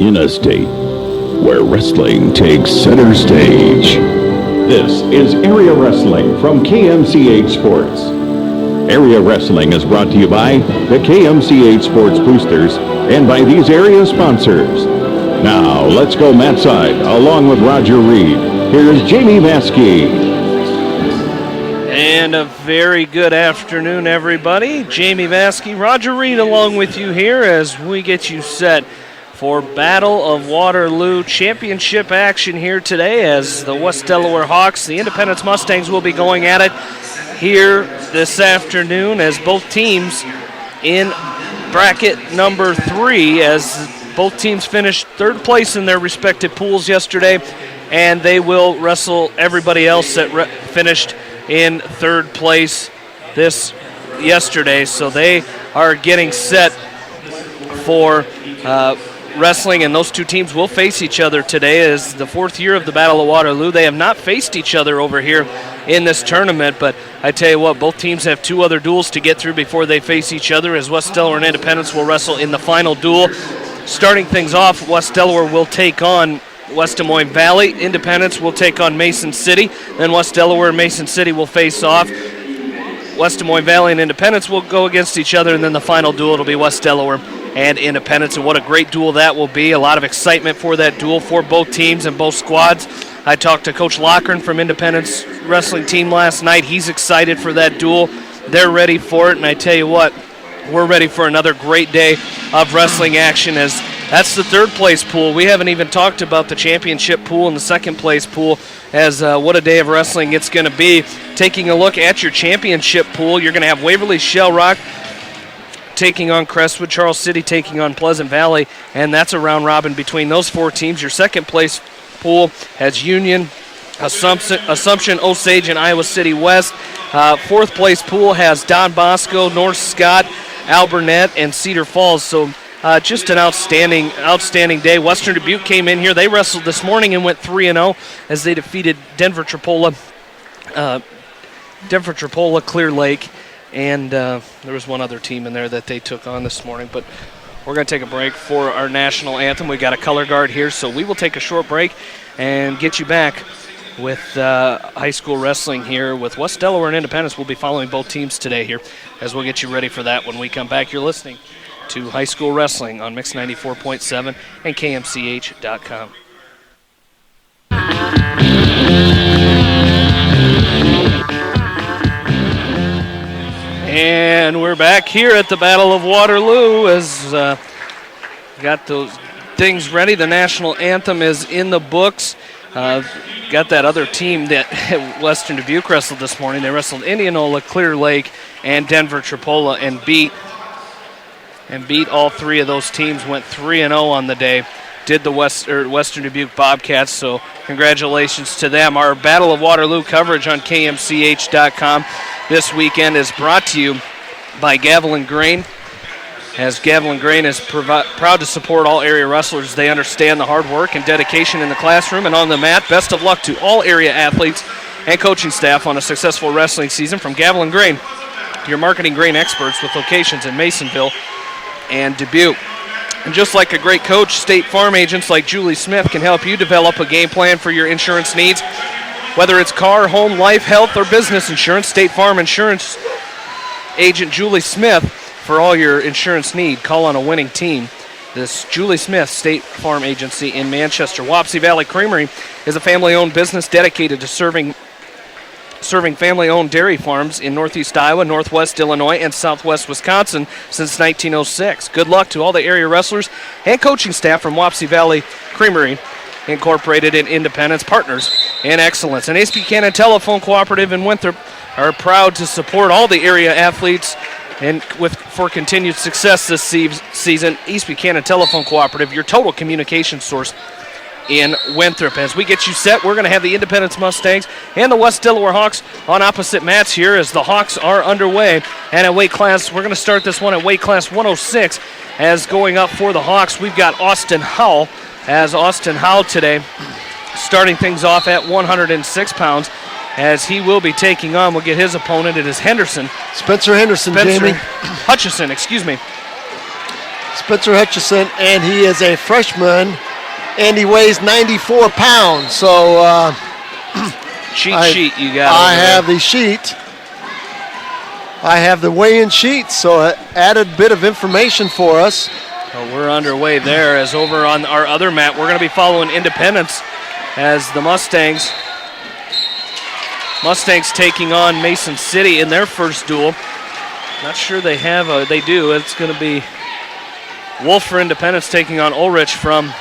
in a state where wrestling takes center stage. This is Area Wrestling from KMCH Sports. Area Wrestling is brought to you by the KMCH Sports Boosters and by these area sponsors. Now, let's go mat side along with Roger Reed. Here's Jamie Maskey. And a very good afternoon, everybody. Jamie Maskey, Roger Reed along with you here as we get you set for Battle of Waterloo championship action here today as the West Delaware Hawks, the Independence Mustangs, will be going at it here this afternoon as both teams in bracket number 3 as both teams finished third place in their respective pools yesterday, and they will wrestle everybody else that finished in third place yesterday. So they are getting set for wrestling, and those two teams will face each other today as the 4th year of the Battle of Waterloo. They have not faced each other over here in this tournament, but I tell you what, both teams have 2 other duels to get through before they face each other as West Delaware and Independence will wrestle in the final duel. Starting things off, West Delaware will take on West Des Moines Valley. Independence will take on Mason City. Then West Delaware and Mason City will face off. West Des Moines Valley and Independence will go against each other, and then the final duel will be West Delaware and Independence. And what a great duel that will be. A lot of excitement for that duel for both teams and both squads. I talked to Coach Lochran from Independence wrestling team last night. He's excited for that duel. They're ready for it, and I tell you what, we're ready for another great day of wrestling action as that's the third place pool. We haven't even talked about the championship pool and the second place pool as what a day of wrestling it's going to be. Taking a look at your championship pool, you're going to have Waverly Shell Rock taking on Crestwood, Charles City taking on Pleasant Valley, and that's a round robin between those 4 teams. Your second place pool has Union, Assumption, Osage, and Iowa City West. 4th place pool has Don Bosco, North Scott, Alburnett, and Cedar Falls. So just an outstanding day. Western Dubuque came in here. They wrestled this morning and went 3-0 as they defeated Denver Tripola, Clear Lake, and there was one other team in there that they took on this morning. But we're going to take a break for our national anthem. We've got a color guard here, so we will take a short break and get you back with high school wrestling here with West Delaware and Independence. We'll be following both teams today here as we'll get you ready for that when we come back. You're listening to High School Wrestling on Mix 94.7 and KMCH.com. And we're back here at the Battle of Waterloo as got those things ready. The national anthem is in the books. Got that other team that Western Dubuque wrestled this morning. They wrestled Indianola, Clear Lake, and Denver Tripola and beat all 3 of those teams. Went 3-0 on the day. Did the Western Dubuque Bobcats, so congratulations to them. Our Battle of Waterloo coverage on KMCH.com this weekend is brought to you by Gavilan Grain, as Gavilan Grain is proud to support all area wrestlers. They understand the hard work and dedication in the classroom and on the mat. Best of luck to all area athletes and coaching staff on a successful wrestling season from Gavilan Grain, your marketing grain experts with locations in Masonville and Dubuque. And just like a great coach, State Farm agents like Julie Smith can help you develop a game plan for your insurance needs. Whether it's car, home, life, health, or business insurance, State Farm insurance agent Julie Smith for all your insurance need. Call on a winning team. This Julie Smith State Farm Agency in Manchester. Wapsie Valley Creamery is a family-owned business dedicated to serving family-owned dairy farms in northeast Iowa, northwest Illinois, and southwest Wisconsin since 1906. Good luck to all the area wrestlers and coaching staff from Wapsie Valley Creamery, Incorporated in Independence, partners in excellence. And East Buchanan Telephone Cooperative in Winthrop are proud to support all the area athletes and for continued success this season. East Buchanan Telephone Cooperative, your total communication source in Winthrop. As we get you set, we're going to have the Independence Mustangs and the West Delaware Hawks on opposite mats here as the Hawks are underway. And at weight class, we're going to start this one at weight class 106. As going up for the Hawks, we've got Austin Howell, as Austin Howell today starting things off at 106 pounds. As he will be taking on, we'll get his opponent. It is Spencer Henderson, Jamie. Hutchison, excuse me. Spencer Hutchison, and he is a freshman, and he weighs 94 pounds. So cheat sheet you got. I have the sheet. I have the weigh-in sheet, so added bit of information for us. Well, we're underway there, as over on our other mat, we're going to be following Independence as the Mustangs taking on Mason City in their first duel. Not sure they have they do. It's going to be Wolf for Independence taking on Ulrich from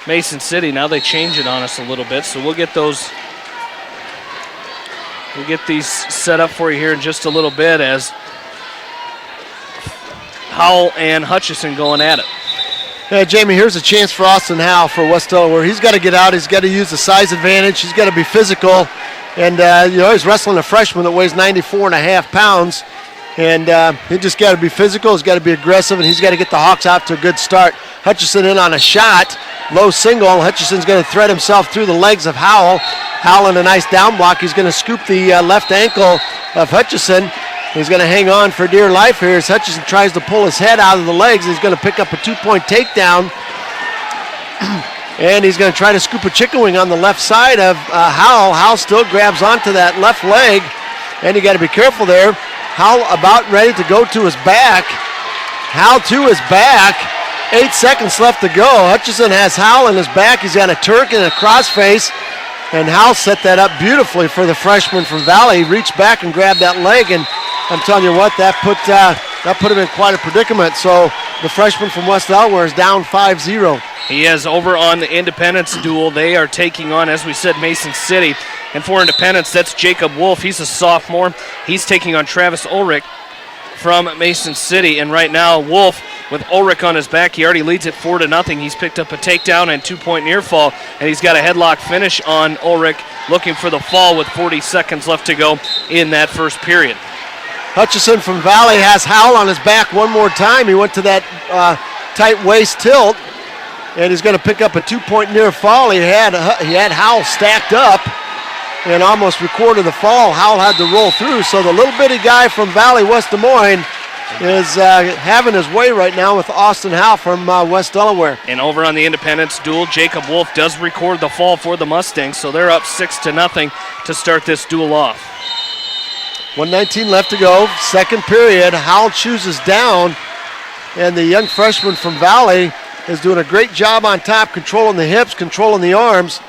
Mason City. Now they change it on us a little bit, so we'll get these set up for you here in just a little bit as Howell and Hutchison going at it. Yeah, Jamie, here's a chance for Austin Howell for West Delaware. He's got to get out. He's got to use the size advantage. He's got to be physical. And, he's wrestling a freshman that weighs 94.5 pounds. And he just got to be physical. He's got to be aggressive, and he's got to get the Hawks out to a good start. Hutchison in on a shot. Low single. Hutchison's going to thread himself through the legs of Howell. Howell in a nice down block. He's going to scoop the left ankle of Hutchison. He's going to hang on for dear life here as Hutchison tries to pull his head out of the legs. He's going to pick up a 2-point takedown. And he's going to try to scoop a chicken wing on the left side of Howell. Howell still grabs onto that left leg. And you got to be careful there. Howell about ready to go to his back. Howell to his back. 8 seconds left to go. Hutchison has Howell in his back. He's got a Turk and a crossface. And Howell set that up beautifully for the freshman from Valley. He reached back and grabbed that leg, and I'm telling you what, that put him in quite a predicament. So the freshman from West Delaware is down 5-0. He is over on the Independence duel. They are taking on, as we said, Mason City. And for Independence, that's Jacob Wolf. He's a sophomore. He's taking on Travis Ulrich from Mason City. And right now, Wolf, with Ulrich on his back, he already leads it 4-0. He's picked up a takedown and 2-point near fall, and he's got a headlock finish on Ulrich, looking for the fall with 40 seconds left to go in that first period. Hutchison from Valley has Howell on his back one more time. He went to that tight waist tilt, and he's going to pick up a 2-point near fall. He had Howell stacked up and almost recorded the fall. Howell had to roll through, so the little bitty guy from Valley, West Des Moines, is having his way right now with Austin Howell from West Delaware. And over on the Independence duel, Jacob Wolf does record the fall for the Mustangs, so they're up 6-0 to start this duel off. 1:19 left to go, second period. Howell chooses down, and the young freshman from Valley is doing a great job on top, controlling the hips, controlling the arms.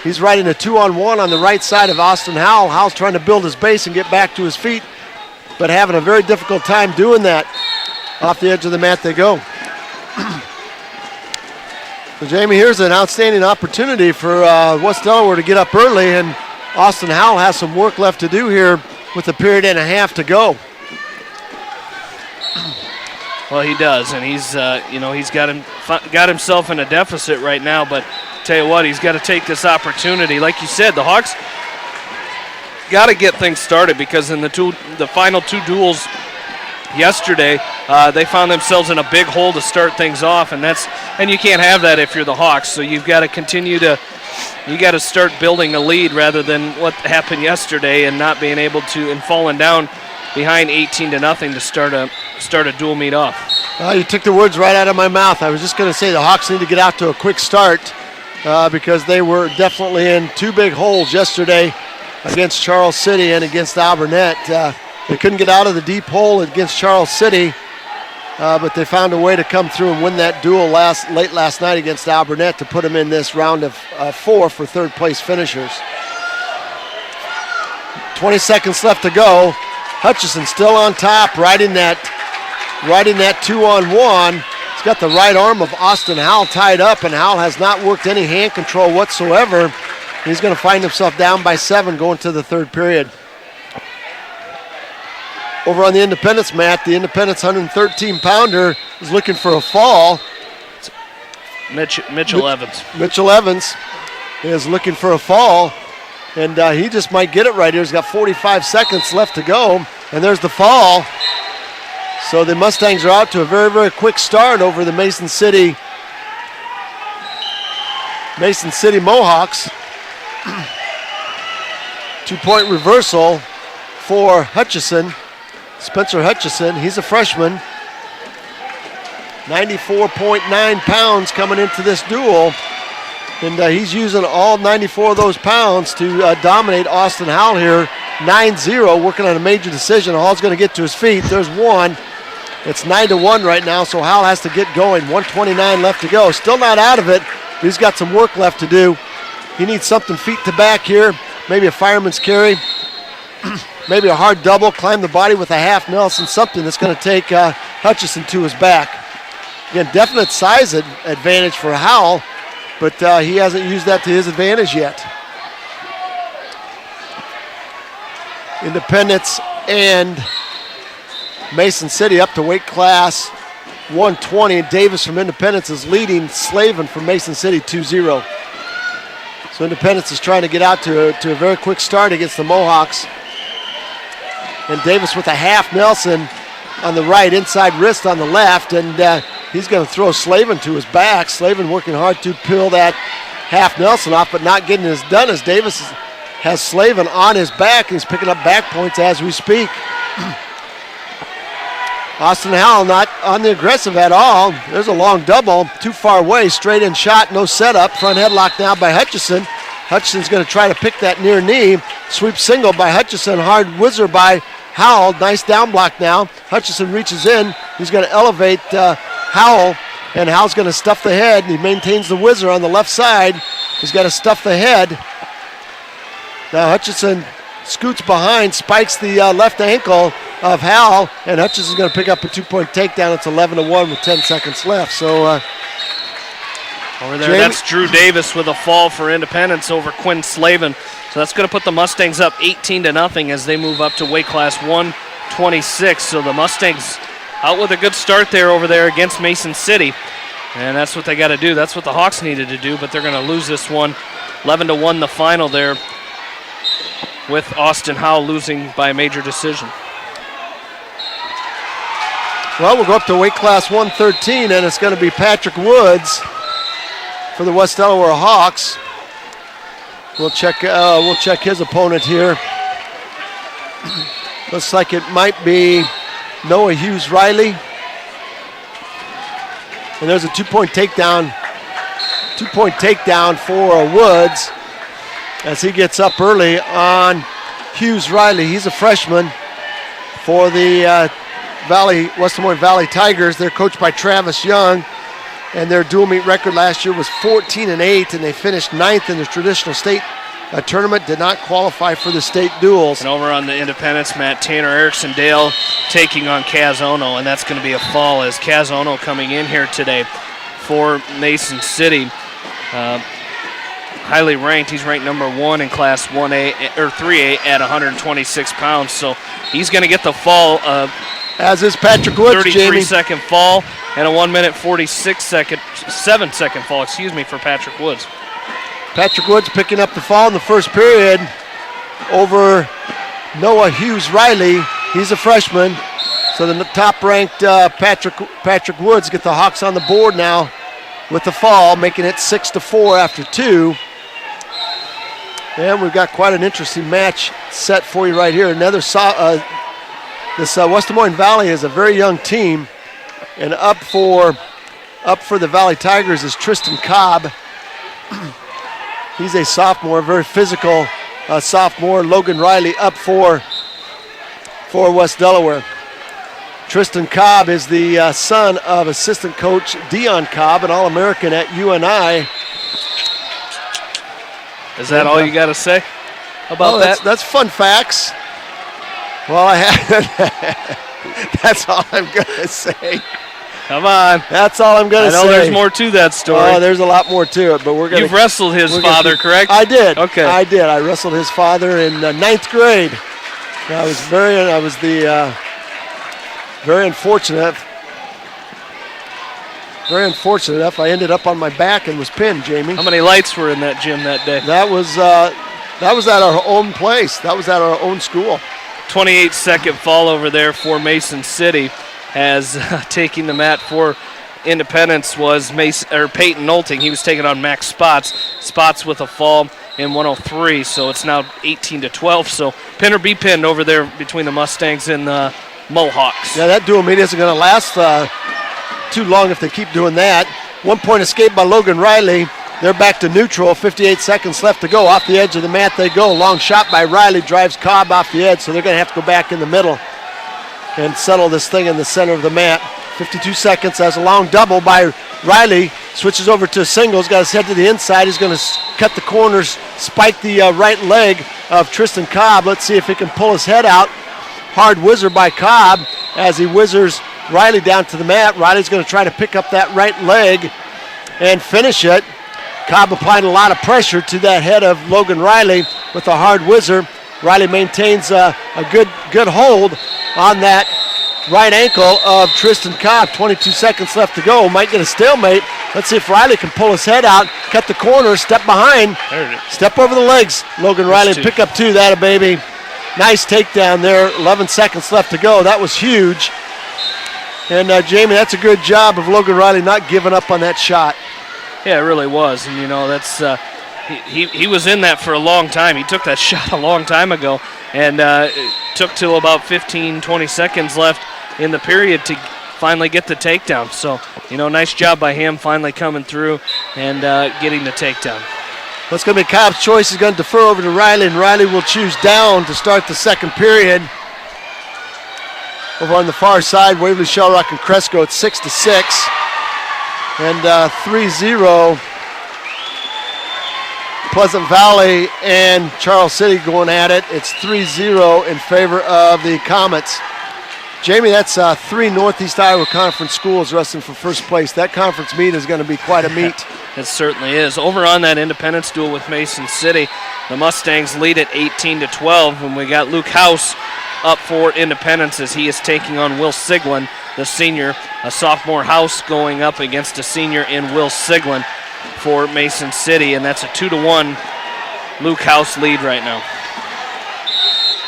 He's riding a 2-on-1 on the right side of Austin Howell. Howell's trying to build his base and get back to his feet, but having a very difficult time doing that. Off the edge of the mat they go. So Jamie, here's an outstanding opportunity for West Delaware to get up early, and Austin Howell has some work left to do here with a period and a half to go. Well, he does, and he's he's got himself in a deficit right now. But tell you what, he's got to take this opportunity. Like you said, the Hawks got to get things started, because in the final two duels yesterday, they found themselves in a big hole to start things off, and you can't have that if you're the Hawks. So you've got to continue to. You got to start building a lead rather than what happened yesterday and not being able to, and falling down behind 18-0 to start a dual meet off. You took the words right out of my mouth. I was just going to say the Hawks need to get out to a quick start because they were definitely in two big holes yesterday against Charles City and against Alburnett. They couldn't get out of the deep hole against Charles City, but they found a way to come through and win that duel late last night against Alburnett to put them in this round of 4 for third place finishers. 20 seconds left to go. Hutchison still on top, riding that 2-on-1. He's got the right arm of Austin Howell tied up, and Howell has not worked any hand control whatsoever. He's going to find himself down by 7 going to the third period. Over on the Independence mat, the Independence 113-pounder is looking for a fall. Mitchell Evans. Mitchell Evans is looking for a fall, and he just might get it right here. He's got 45 seconds left to go, and there's the fall. So the Mustangs are out to a very, very quick start over the Mason City Mohawks. 2-point reversal for Hutchison. Spencer Hutchison, he's a freshman. 94.9 pounds coming into this duel. And he's using all 94 of those pounds to dominate Austin Howell here. 9-0, working on a major decision. Hall's going to get to his feet. There's one. It's 9-1 right now, so Howell has to get going. 1:29 left to go. Still not out of it, but he's got some work left to do. He needs something feet to back here. Maybe a fireman's carry. Maybe a hard double, climb the body with a half Nelson, something that's going to take Hutchison to his back. Again, definite size advantage for Howell, but he hasn't used that to his advantage yet. Independence and Mason City up to weight class 120. Davis from Independence is leading Slavin from Mason City 2-0. So Independence is trying to get out to a very quick start against the Mohawks. And Davis with a half Nelson on the right, inside wrist on the left, and he's going to throw Slavin to his back. Slavin working hard to peel that half Nelson off, but not getting it done as Davis has Slavin on his back, and he's picking up back points as we speak. Austin Howell not on the aggressive at all. There's a long double, too far away, straight in shot, no setup. Front headlock now by Hutchison. Hutchison's going to try to pick that near knee. Sweep single by Hutchison, hard whizzer by Howell. Nice down block now. Hutchison reaches in. He's going to elevate Howell, and Howell's going to stuff the head. He maintains the whizzer on the left side. He's got to stuff the head. Now Hutchison scoots behind, spikes the left ankle of Howell, and Hutchison's going to pick up a 2-point takedown. It's 11-1 with 10 seconds left. So over there, that's Drew Davis with a fall for Independence over Quinn Slavin. So that's going to put the Mustangs up 18-0 as they move up to weight class 126. So the Mustangs out with a good start there over there against Mason City. And that's what they got to do. That's what the Hawks needed to do, but they're going to lose this one. 11-1 the final there, with Austin Howell losing by a major decision. Well, we'll go up to weight class 113, and it's going to be Patrick Woods for the West Delaware Hawks. We'll check his opponent here. Looks like it might be Noah Hughes Riley. And there's a 2-point takedown. 2-point takedown for Woods as he gets up early on Hughes Riley. He's a freshman for the West Des Moines Valley Tigers. They're coached by Travis Young, and their dual meet record last year was 14-8, and they finished 9th in the traditional state tournament, did not qualify for the state duels. And over on the Independence, Matt Tanner, Erickson Dale taking on Kaz Ono, and that's going to be a fall as Kaz Ono coming in here today for Mason City. Highly ranked. He's ranked number 1 in class 1A or 3A at 126 pounds. So he's going to get the fall. As is Patrick Woods, 33-second fall and a 1-minute 7-second fall, for Patrick Woods. Patrick Woods picking up the fall in the first period over Noah Hughes Riley. He's a freshman. So the top-ranked Patrick Woods get the Hawks on the board now with the fall, making it 6-4 after 2. And we've got quite an interesting match set for you right here. This West Des Moines Valley is a very young team, and up for the Valley Tigers is Tristan Cobb. He's a sophomore, very physical sophomore. Logan Riley up for West Delaware. Tristan Cobb is the son of assistant coach Dion Cobb, an All-American at UNI. Is that all you got to say about that? That's fun facts. Well, that's all I'm going to say. Come on. That's all I'm going to say. I know there's more to that story. Oh, there's a lot more to it, but we're going to... You've wrestled his father, correct? I did. Okay. I did. I wrestled his father in 9th grade. I was very unfortunate. Very unfortunate enough, I ended up on my back and was pinned, Jamie. How many lights were in that gym that day? That was at our own place. That was at our own school. 28-second fall over there for Mason City, as taking the mat for Independence was Peyton Nolting. He was taking on Max Spots with a fall in 103, so it's now 18-12. So pin or be pinned over there between the Mustangs and the Mohawks. Yeah, that dual meet isn't going to last too long if they keep doing that. 1 point escape by Logan Riley. They're back to neutral, 58 seconds left to go. Off the edge of the mat they go. Long shot by Riley, drives Cobb off the edge, so they're going to have to go back in the middle and settle this thing in the center of the mat. 52 seconds as a long double by Riley. Switches over to a single. He's got his head to the inside. He's going to cut the corners, spike the right leg of Tristan Cobb. Let's see if he can pull his head out. Hard whizzer by Cobb as he whizzers Riley down to the mat. Riley's going to try to pick up that right leg and finish it. Cobb applying a lot of pressure to that head of Logan Riley with a hard whizzer. Riley maintains a good hold on that right ankle of Tristan Cobb. 22 seconds left to go. Might get a stalemate. Let's see if Riley can pull his head out, cut the corner, step behind, step over the legs. Logan Riley pick up two. That a baby. Nice takedown there. 11 seconds left to go. That was huge. And Jamie, that's a good job of Logan Riley not giving up on that shot. Yeah, it really was. And, you know, that's he was in that for a long time. He took that shot a long time ago. And it took till about 15, 20 seconds left in the period to finally get the takedown. So, you know, nice job by him finally coming through and getting the takedown. That's going to be Cobb's choice. He's going to defer over to Riley, and Riley will choose down to start the second period. Over on the far side, Waverly, Shell Rock, and Cresco, it's 6-6. And 3-0. Pleasant Valley and Charles City going at it. It's 3-0 in favor of the Comets. Jamie, that's 3 Northeast Iowa Conference schools wrestling for first place. That conference meet is going to be quite a meet. It certainly is. Over on that Independence duel with Mason City, the Mustangs lead at 18-12, and we got Luke House up for Independence as he is taking on Will Siglin, the senior. A sophomore House going up against a senior in Will Siglin for Mason City, and that's a 2-1 Luke House lead right now.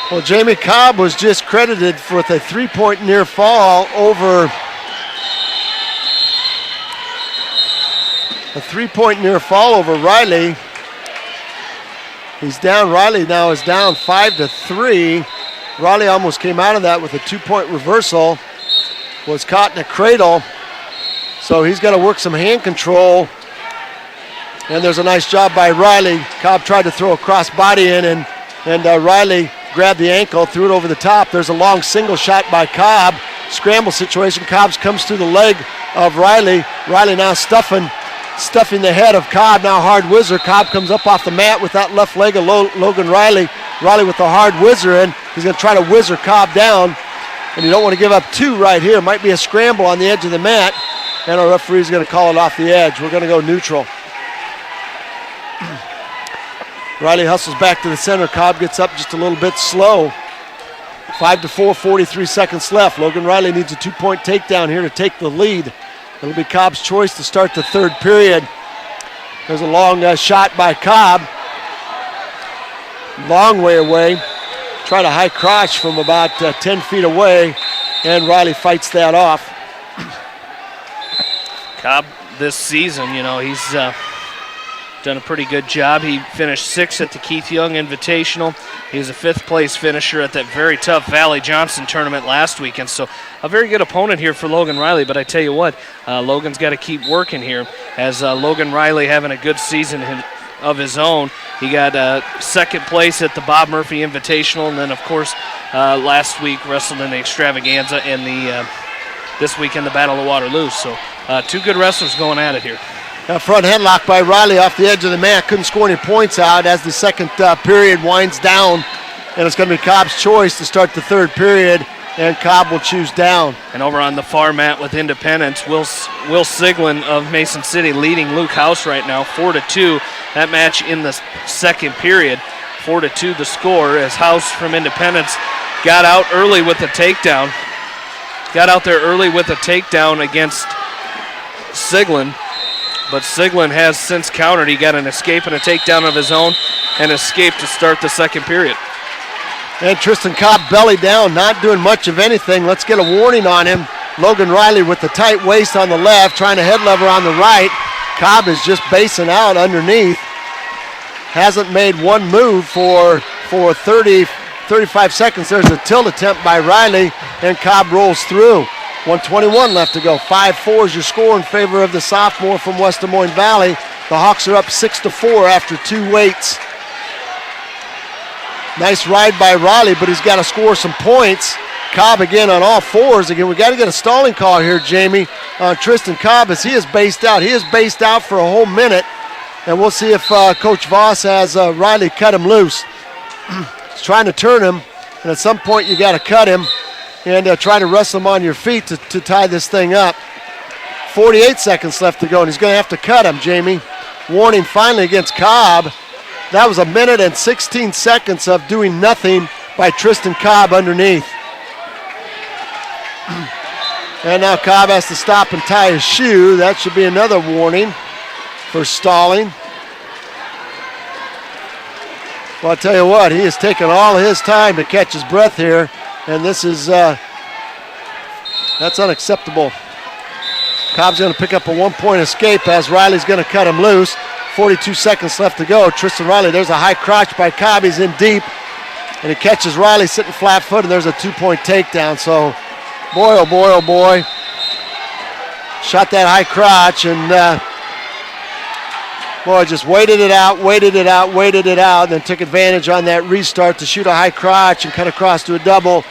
Well, Jamie, Cobb was just credited with a 3-point near fall over Riley. He's down. Riley now is down 5-3. Riley almost came out of that with a 2-point reversal. Was caught in a cradle. So he's got to work some hand control. And there's a nice job by Riley. Cobb tried to throw a cross body in, and Riley grabbed the ankle, threw it over the top. There's a long single shot by Cobb. Scramble situation. Cobb comes through the leg of Riley. Riley now stuffing the head of Cobb. Now hard whizzer. Cobb comes up off the mat with that left leg of Logan Riley. Riley with the hard whizzer, and he's going to try to whizzer Cobb down. And you don't want to give up two right here. Might be a scramble on the edge of the mat. And our referee's going to call it off the edge. We're going to go neutral. Riley hustles back to the center. Cobb gets up just a little bit slow. 5-4, 43 seconds left. Logan Riley needs a 2-point takedown here to take the lead. It'll be Cobb's choice to start the third period. There's a long shot by Cobb. Long way away. Try to high crotch from about 10 feet away, and Riley fights that off. Cobb this season, you know, he's done a pretty good job. He finished 6th at the Keith Young Invitational. He was a 5th place finisher at that very tough Valley Johnson tournament last weekend. So a very good opponent here for Logan Riley. But I tell you what, Logan's got to keep working here as Logan Riley having a good season of his own. He got 2nd place at the Bob Murphy Invitational, and then of course last week wrestled in the Extravaganza and this weekend the Battle of Waterloo. So 2 good wrestlers going at it here. A front headlock by Riley off the edge of the mat. Couldn't score any points out as the second period winds down. And it's going to be Cobb's choice to start the third period, and Cobb will choose down. And over on the far mat with Independence, Will Siglin of Mason City leading Luke House right now, 4-2. That match in the second period, 4-2 the score as House from Independence got out early with a takedown. Got out there early with a takedown against Siglin. But Siglin has since countered. He got an escape and a takedown of his own and escaped to start the second period. And Tristan Cobb belly down, not doing much of anything. Let's get a warning on him. Logan Riley with the tight waist on the left, trying to head lever on the right. Cobb is just basing out underneath. Hasn't made one move for 35 seconds. There's a tilt attempt by Riley, and Cobb rolls through. 1:21 left to go. 5-4 is your score in favor of the sophomore from West Des Moines Valley. The Hawks are up 6-4 after 2 waits. Nice ride by Riley, but he's got to score some points. Cobb again on all fours. Again, we got to get a stalling call here, Jamie, on Tristan Cobb as he is based out. He is based out for a whole minute, and we'll see if Coach Voss has Riley cut him loose. He's trying to turn him, and at some point you got to cut him and try to wrestle him on your feet to tie this thing up. 48 seconds left to go, and he's going to have to cut him, Jamie. Warning finally against Cobb. That was 1 minute and 16 seconds of doing nothing by Tristan Cobb underneath. And now Cobb has to stop and tie his shoe. That should be another warning for stalling. Well, I'll tell you what, he has taken all his time to catch his breath here, and this is, that's unacceptable. Cobb's going to pick up a 1-point escape as Riley's going to cut him loose. 42 seconds left to go. Tristan Riley, there's a high crotch by Cobb. He's in deep, and he catches Riley sitting flat foot, and there's a 2-point takedown. So, boy, oh boy, oh boy. Shot that high crotch, and boy, just waited it out, and then took advantage on that restart to shoot a high crotch and cut across to a double.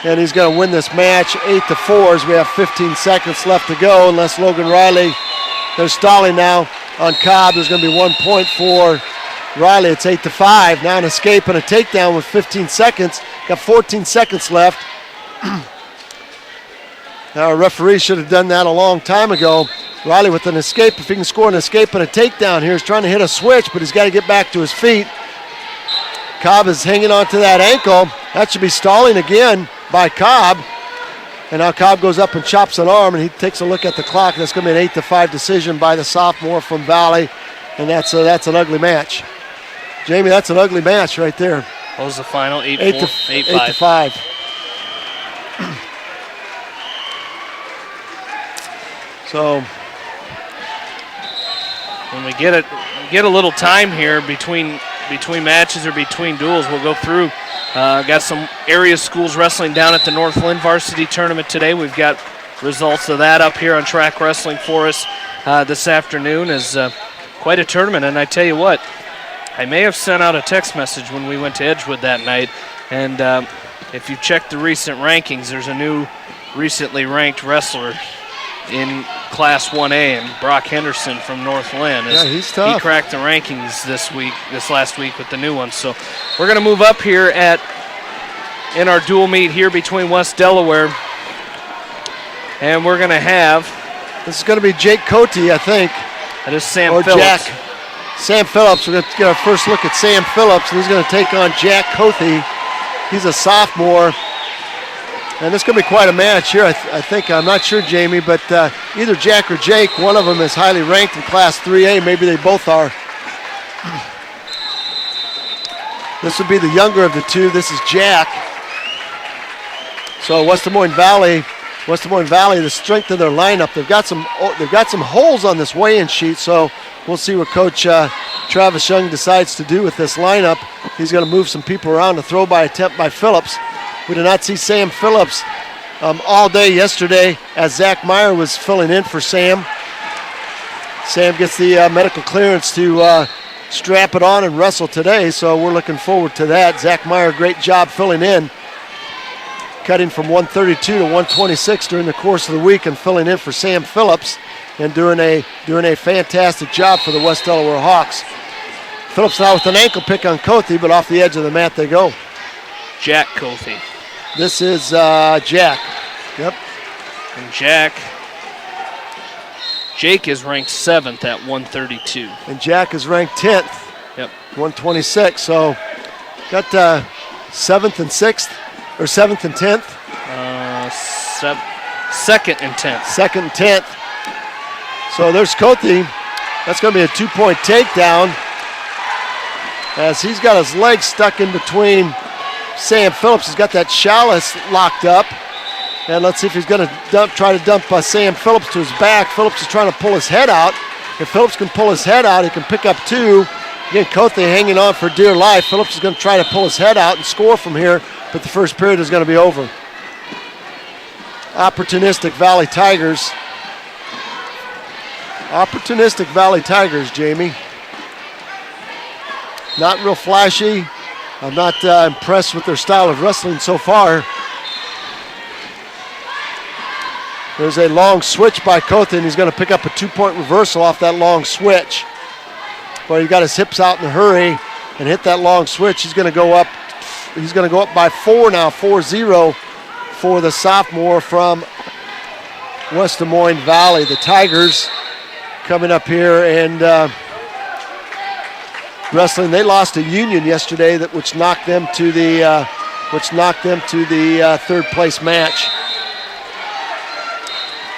And he's going to win this match 8-4 as we have 15 seconds left to go unless Logan Riley, they're stalling now on Cobb. There's going to be 1 point for Riley. It's 8-5. Now an escape and a takedown with 15 seconds. Got 14 seconds left. Now a referee should have done that a long time ago. Riley with an escape. If he can score an escape and a takedown here, he's trying to hit a switch, but he's got to get back to his feet. Cobb is hanging on to that ankle. That should be stalling again by Cobb. And now Cobb goes up and chops an arm, and he takes a look at the clock. That's going to be an 8-5 decision by the sophomore from Valley, and that's an ugly match. Jamie, that's an ugly match right there. What was the final? 8-5. 8-5. So when we get a little time here between matches or between duels, we'll go through. Got some area schools wrestling down at the Northland Varsity Tournament today. We've got results of that up here on Track Wrestling for us this afternoon. Is quite a tournament, and I tell you what, I may have sent out a text message when we went to Edgewood that night, and if you check the recent rankings, there's a new recently ranked wrestler in Class 1A, and Brock Henderson from Northland. Yeah, he's tough. He cracked the rankings this last week with the new one. So we're going to move up here in our dual meet here between West Delaware, and we're going to have. This is going to be Jake Cote, I think. That is Sam or Phillips. Jack. Sam Phillips. We're going to get our first look at Sam Phillips, and he's going to take on Jack Cote. He's a sophomore. And it's going to be quite a match here, I think. I'm not sure, Jamie, but either Jack or Jake, one of them is highly ranked in Class 3A. Maybe they both are. This would be the younger of the two. This is Jack. So West Des Moines Valley, the strength of their lineup. They've got some holes on this weigh-in sheet, so we'll see what Coach Travis Young decides to do with this lineup. He's going to move some people around. A throw-by attempt by Phillips. We did not see Sam Phillips all day yesterday as Zach Meyer was filling in for Sam. Sam gets the medical clearance to strap it on and wrestle today, so we're looking forward to that. Zach Meyer, great job filling in, cutting from 132 to 126 during the course of the week and filling in for Sam Phillips and doing a fantastic job for the West Delaware Hawks. Phillips now with an ankle pick on Cote, but off the edge of the mat they go. Jack Cote. This is Jack. Yep. And Jake is ranked 7th at 132. And Jack is ranked 10th. Yep. 126. So got 7th and 6th, or 7th and 10th? 2nd and 10th. 2nd and 10th. So there's Cote. That's going to be a 2-point takedown as he's got his legs stuck in between Sam Phillips. Has got that chalice locked up. And let's see if he's going to try to dump Sam Phillips to his back. Phillips is trying to pull his head out. If Phillips can pull his head out, he can pick up 2. Again, Cote hanging on for dear life. Phillips is going to try to pull his head out and score from here, but the first period is going to be over. opportunistic Valley Tigers. Opportunistic Valley Tigers, Jamie. Not real flashy. I'm not impressed with their style of wrestling so far. There's a long switch by Kotha, and he's going to pick up a 2-point reversal off that long switch. But he got his hips out in a hurry and hit that long switch. He's going to go up. He's going to go up by 4 now, 4-0 for the sophomore from West Des Moines Valley. The Tigers coming up here and wrestling. They lost to Union yesterday, which knocked them to the third place match.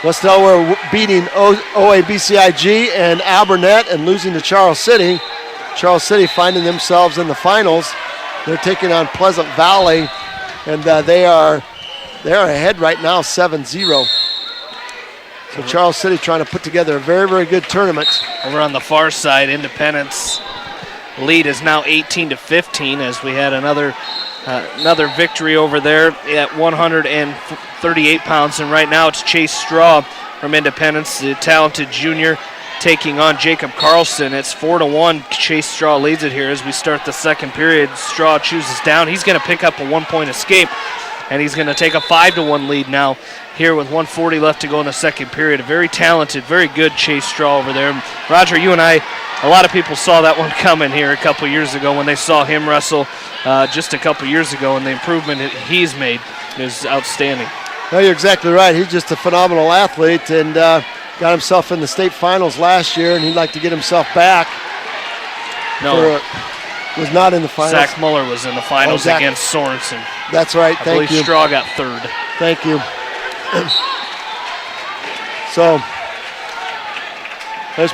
West Delaware beating OABCIG and Alburnett and losing to Charles City. Charles City finding themselves in the finals. They're taking on Pleasant Valley, and they are ahead right now, 7-0. So Charles City trying to put together a very, very good tournament. Over on the far side, Independence lead is now 18-15 as we had another victory over there at 138 pounds, and right now it's Chase Straw from Independence, the talented junior, taking on Jacob Carlson. It's 4-1. Chase Straw leads it here as we start the second period. Straw chooses down. He's going to pick up a 1-point escape, and he's going to take a 5-1 lead now here with 1:40 left to go in the second period. A very talented, very good Chase Straw over there. Roger, you and I, a lot of people saw that one coming here a couple years ago when they saw him wrestle just a couple years ago, and the improvement he's made is outstanding. No, you're exactly right. He's just a phenomenal athlete and got himself in the state finals last year, and he'd like to get himself back. No. Was not in the finals. Zach Muller was in the finals against Sorensen. That's right. Thank you. I believe Straw got third. Thank you. So there's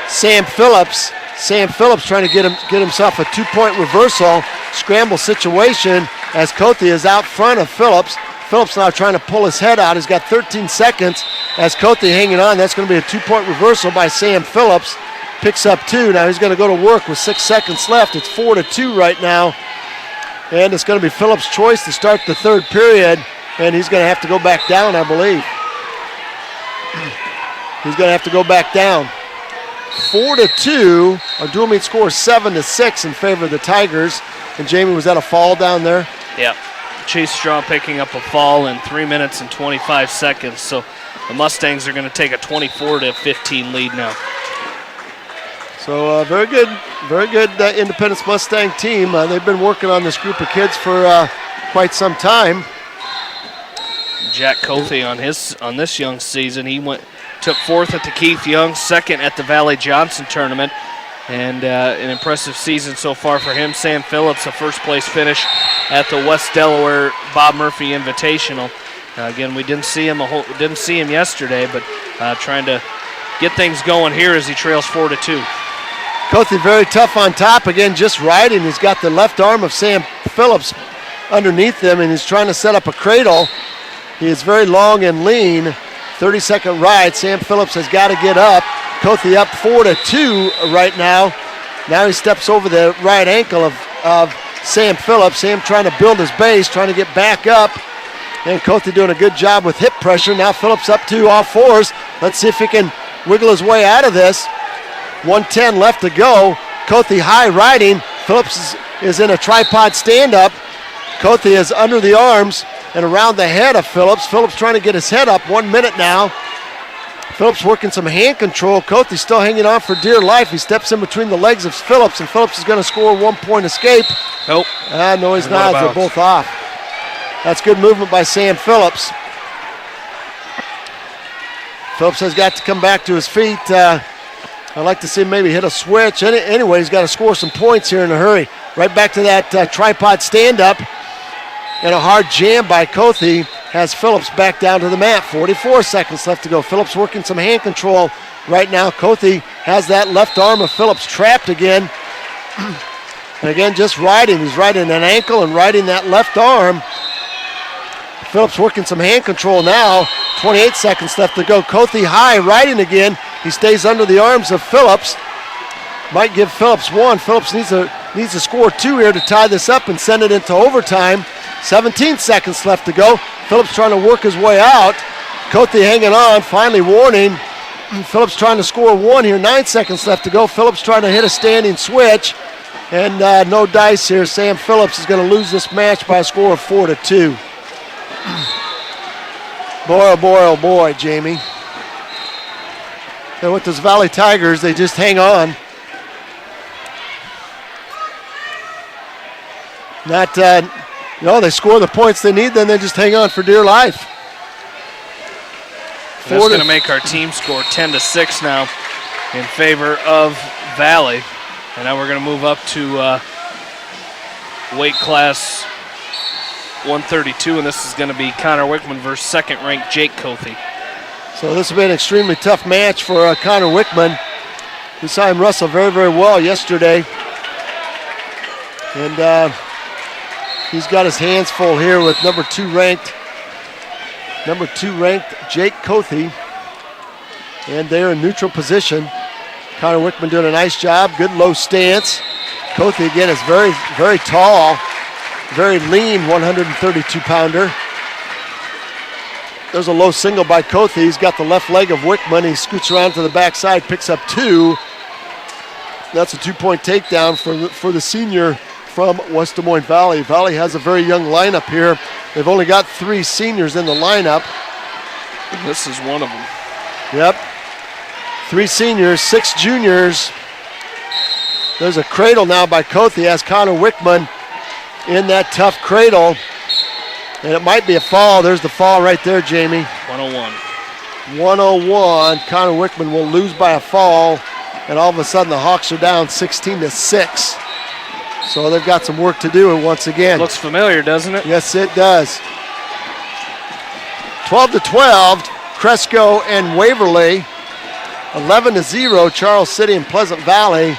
Sam Phillips. Sam Phillips trying to get himself a 2-point reversal scramble situation as Kotha is out front of Phillips. Phillips now trying to pull his head out. He's got 13 seconds as Kotha hanging on. That's going to be a 2-point reversal by Sam Phillips. Picks up 2. Now he's going to go to work with 6 seconds left. It's 4-2 right now. And it's going to be Phillips' choice to start the third period. And he's going to have to go back down, I believe. He's going to have to go back down. 4-2. Our dual meet score is 7-6 in favor of the Tigers. And Jamie, was that a fall down there? Yeah. Chase Straw picking up a fall in 3 minutes and 25 seconds. So the Mustangs are going to take a 24-15 lead now. So very good Independence Mustang team. They've been working on this group of kids for quite some time. Jack Kotha on this young season, he took 4th at the Keith Young, 2nd at the Valley Johnson tournament, and an impressive season so far for him. Sam Phillips, a first-place finish at the West Delaware Bob Murphy Invitational. Again, we didn't see him yesterday, but trying to get things going here as he trails 4-2. Kotha very tough on top. Again, just riding. He's got the left arm of Sam Phillips underneath him, and he's trying to set up a cradle. He is very long and lean. 30-second ride. Sam Phillips has got to get up. Kotha up 4-2 right now. Now he steps over the right ankle of Sam Phillips. Sam trying to build his base, trying to get back up. And Kotha doing a good job with hip pressure. Now Phillips up to all fours. Let's see if he can wiggle his way out of this. 1:10 left to go. Kotha high riding. Phillips is in a tripod stand-up. Kotha is under the arms and around the head of Phillips. Phillips trying to get his head up. 1 minute now. Phillips working some hand control. Kotha still hanging on for dear life. He steps in between the legs of Phillips, and Phillips is going to score a 1-point escape. Nope. No, he's not. They're both off. That's good movement by Sam Phillips. Phillips has got to come back to his feet. I'd like to see him maybe hit a switch. Anyway, he's got to score some points here in a hurry. Right back to that tripod stand-up. And a hard jam by Kotha has Phillips back down to the mat. 44 seconds left to go. Phillips working some hand control right now. Kotha has that left arm of Phillips trapped again. And again, just riding. He's riding an ankle and riding that left arm. Phillips working some hand control now. 28 seconds left to go. Kotha high, riding again. He stays under the arms of Phillips. Might give Phillips 1. Phillips needs to score 2 here to tie this up and send it into overtime. 17 seconds left to go. Phillips trying to work his way out. Cothey hanging on, finally warning. Phillips trying to score one here, 9 seconds left to go. Phillips trying to hit a standing switch, and no dice here. Sam Phillips is going to lose this match by a score of 4-2. Boy, oh boy, oh boy, Jamie. And with those Valley Tigers, they just hang on. They score the points they need, then they just hang on for dear life. That's going to make our team score 10-6 now in favor of Valley. And now we're going to move up to weight class 132, and this is going to be Connor Wickman versus second-ranked Jake Cothey. So this will be an extremely tough match for Connor Wickman. We saw him wrestle very, very well yesterday. And he's got his hands full here with number two ranked Jake Cothey. And they're in neutral position. Connor Wickman doing a nice job, good low stance. Cothey again is very, very tall, very lean 132-pounder. There's a low single by Cothey. He's got the left leg of Wickman. He scoots around to the backside, picks up two. That's a 2-point takedown for the senior from West Des Moines Valley. Valley has a very young lineup here. They've only got 3 seniors in the lineup. This is one of them. Yep. 3 seniors, 6 juniors. There's a cradle now by Cothey as Connor Wickman in that tough cradle. And it might be a fall. There's the fall right there, Jamie. 101. 101. Connor Wickman will lose by a fall. And all of a sudden the Hawks are down 16-6. So they've got some work to do once again. Looks familiar, doesn't it? Yes, it does. 12-12, Cresco and Waverly. 11-0, Charles City and Pleasant Valley.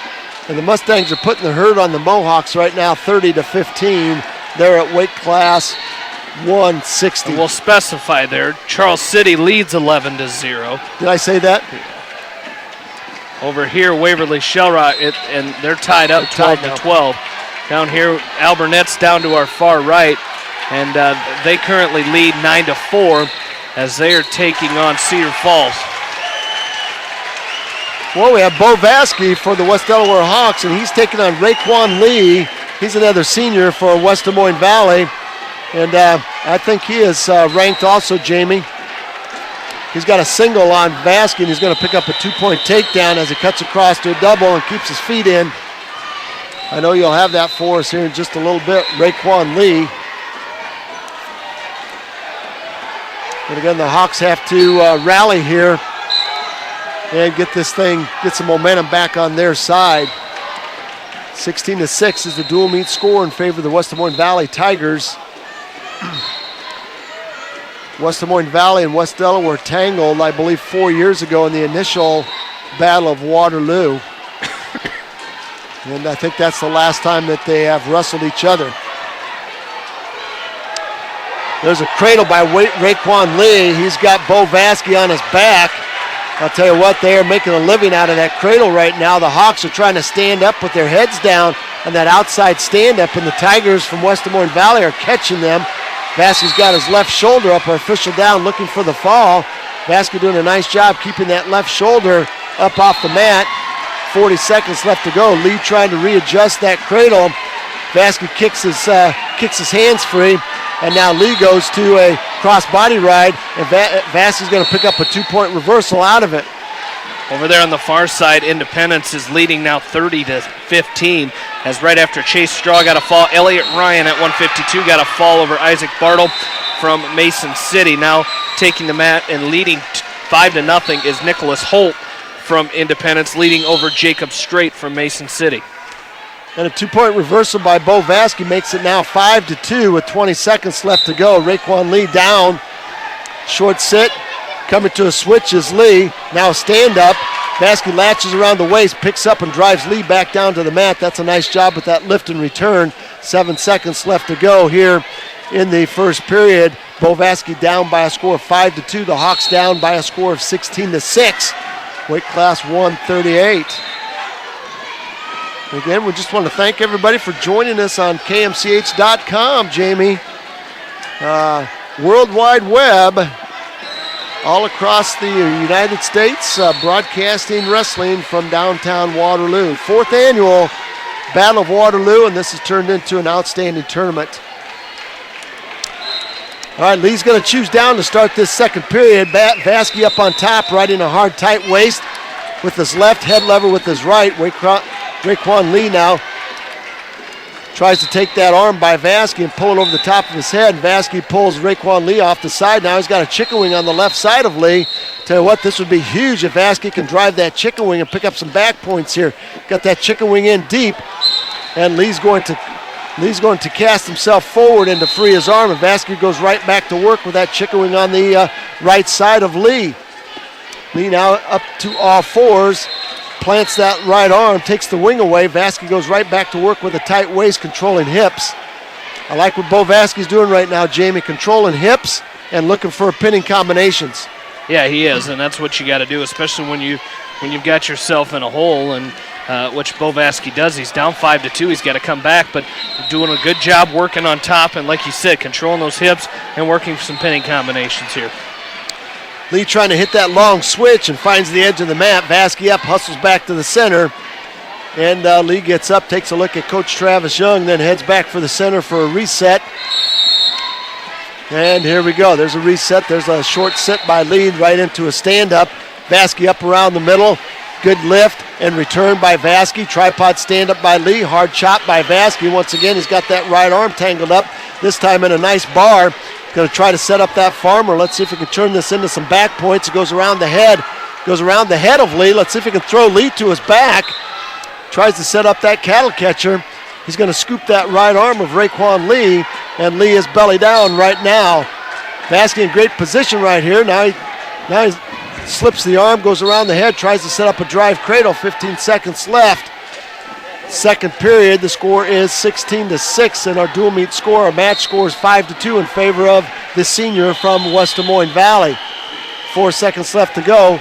And the Mustangs are putting the hurt on the Mohawks right now, 30-15. They're at weight class 160. And we'll specify there, Charles City leads 11-0. Did I say that? Over here, Waverly Shellrock, and they're tied up 12-12. Down here, Alburnette's down to our far right, and they currently lead 9-4 as they are taking on Cedar Falls. Well, we have Bo Vasky for the West Delaware Hawks, and he's taking on Raekwon Lee. He's another senior for West Des Moines Valley, and I think he is ranked also, Jamie. He's got a single on Vasky, and he's going to pick up a 2-point takedown as he cuts across to a double and keeps his feet in. I know you'll have that for us here in just a little bit. Raekwon Lee. And again, the Hawks have to rally here and get some momentum back on their side. 16-6 is the dual meet score in favor of the West Des Moines Valley Tigers. West Des Moines Valley and West Delaware tangled, I believe, 4 years ago in the initial Battle of Waterloo. And I think that's the last time that they have wrestled each other. There's a cradle by Raekwon Lee. He's got Bo Vasky on his back. I'll tell you what, they are making a living out of that cradle right now. The Hawks are trying to stand up with their heads down on that outside stand-up, and the Tigers from West Des Moines Valley are catching them. Vasky's got his left shoulder up, our official down, looking for the fall. Vasky doing a nice job keeping that left shoulder up off the mat. 40 seconds left to go. Lee trying to readjust that cradle. Vasky kicks his hands free, and now Lee goes to a cross-body ride, and Vasky's going to pick up a 2-point reversal out of it. Over there on the far side, Independence is leading now 30-15, as right after Chase Straw got a fall, Elliot Ryan at 152 got a fall over Isaac Bartle from Mason City. Now taking the mat and leading 5-0 is Nicholas Holt from Independence, leading over Jacob Strait from Mason City. And a 2-point reversal by Bo Vasky makes it now 5-2 with 20 seconds left to go. Raekwon Lee down, short sit. Coming to a switch is Lee. Now a stand-up. Vasky latches around the waist, picks up and drives Lee back down to the mat. That's a nice job with that lift and return. 7 seconds left to go here in the first period. Bo Vasky down by a score of 5-2. The Hawks down by a score of 16-6. Weight class 138. Again, we just want to thank everybody for joining us on KMCH.com, Jamie. World Wide Web, all across the United States, broadcasting wrestling from downtown Waterloo. 4th annual Battle of Waterloo, and this has turned into an outstanding tournament. All right, Lee's going to choose down to start this second period. Vasky up on top, riding a hard, tight waist with his left, head lever with his right. Raekwon Lee now tries to take that arm by Vasky and pull it over the top of his head. Vasky pulls Raekwon Lee off the side. Now he's got a chicken wing on the left side of Lee. Tell you what, this would be huge if Vasky can drive that chicken wing and pick up some back points here. Got that chicken wing in deep, and Lee's going to cast himself forward and to free his arm, and Vasky goes right back to work with that chicken wing on the right side of Lee. Lee now up to all fours, plants that right arm, takes the wing away. Vasky goes right back to work with a tight waist, controlling hips. I like what Bo Vasky's doing right now, Jamie, controlling hips and looking for pinning combinations. Yeah, he is, and that's what you got to do, especially when you've got yourself in a hole, and which Bo Vasky does. He's down 5-2. He's got to come back, but doing a good job working on top, and like you said, controlling those hips and working some pinning combinations here. Lee trying to hit that long switch and finds the edge of the mat. Vasky up, hustles back to the center, and Lee gets up, takes a look at Coach Travis Young, then heads back for the center for a reset. And here we go. There's a reset. There's a short sit by Lee right into a stand-up. Vasky up around the middle. Good lift and return by Vasky. Tripod stand-up by Lee. Hard chop by Vasky. Once again, he's got that right arm tangled up, this time in a nice bar. Going to try to set up that farmer. Let's see if he can turn this into some back points. It goes around the head. Goes around the head of Lee. Let's see if he can throw Lee to his back. Tries to set up that cattle catcher. He's going to scoop that right arm of Raekwon Lee, and Lee is belly down right now. Vasky in great position right here. Now he slips the arm, goes around the head, tries to set up a drive cradle. 15 seconds left. Second period, the score is 16-6 in our dual meet score. Our match score is 5-2 in favor of the senior from West Des Moines Valley. 4 seconds left to go.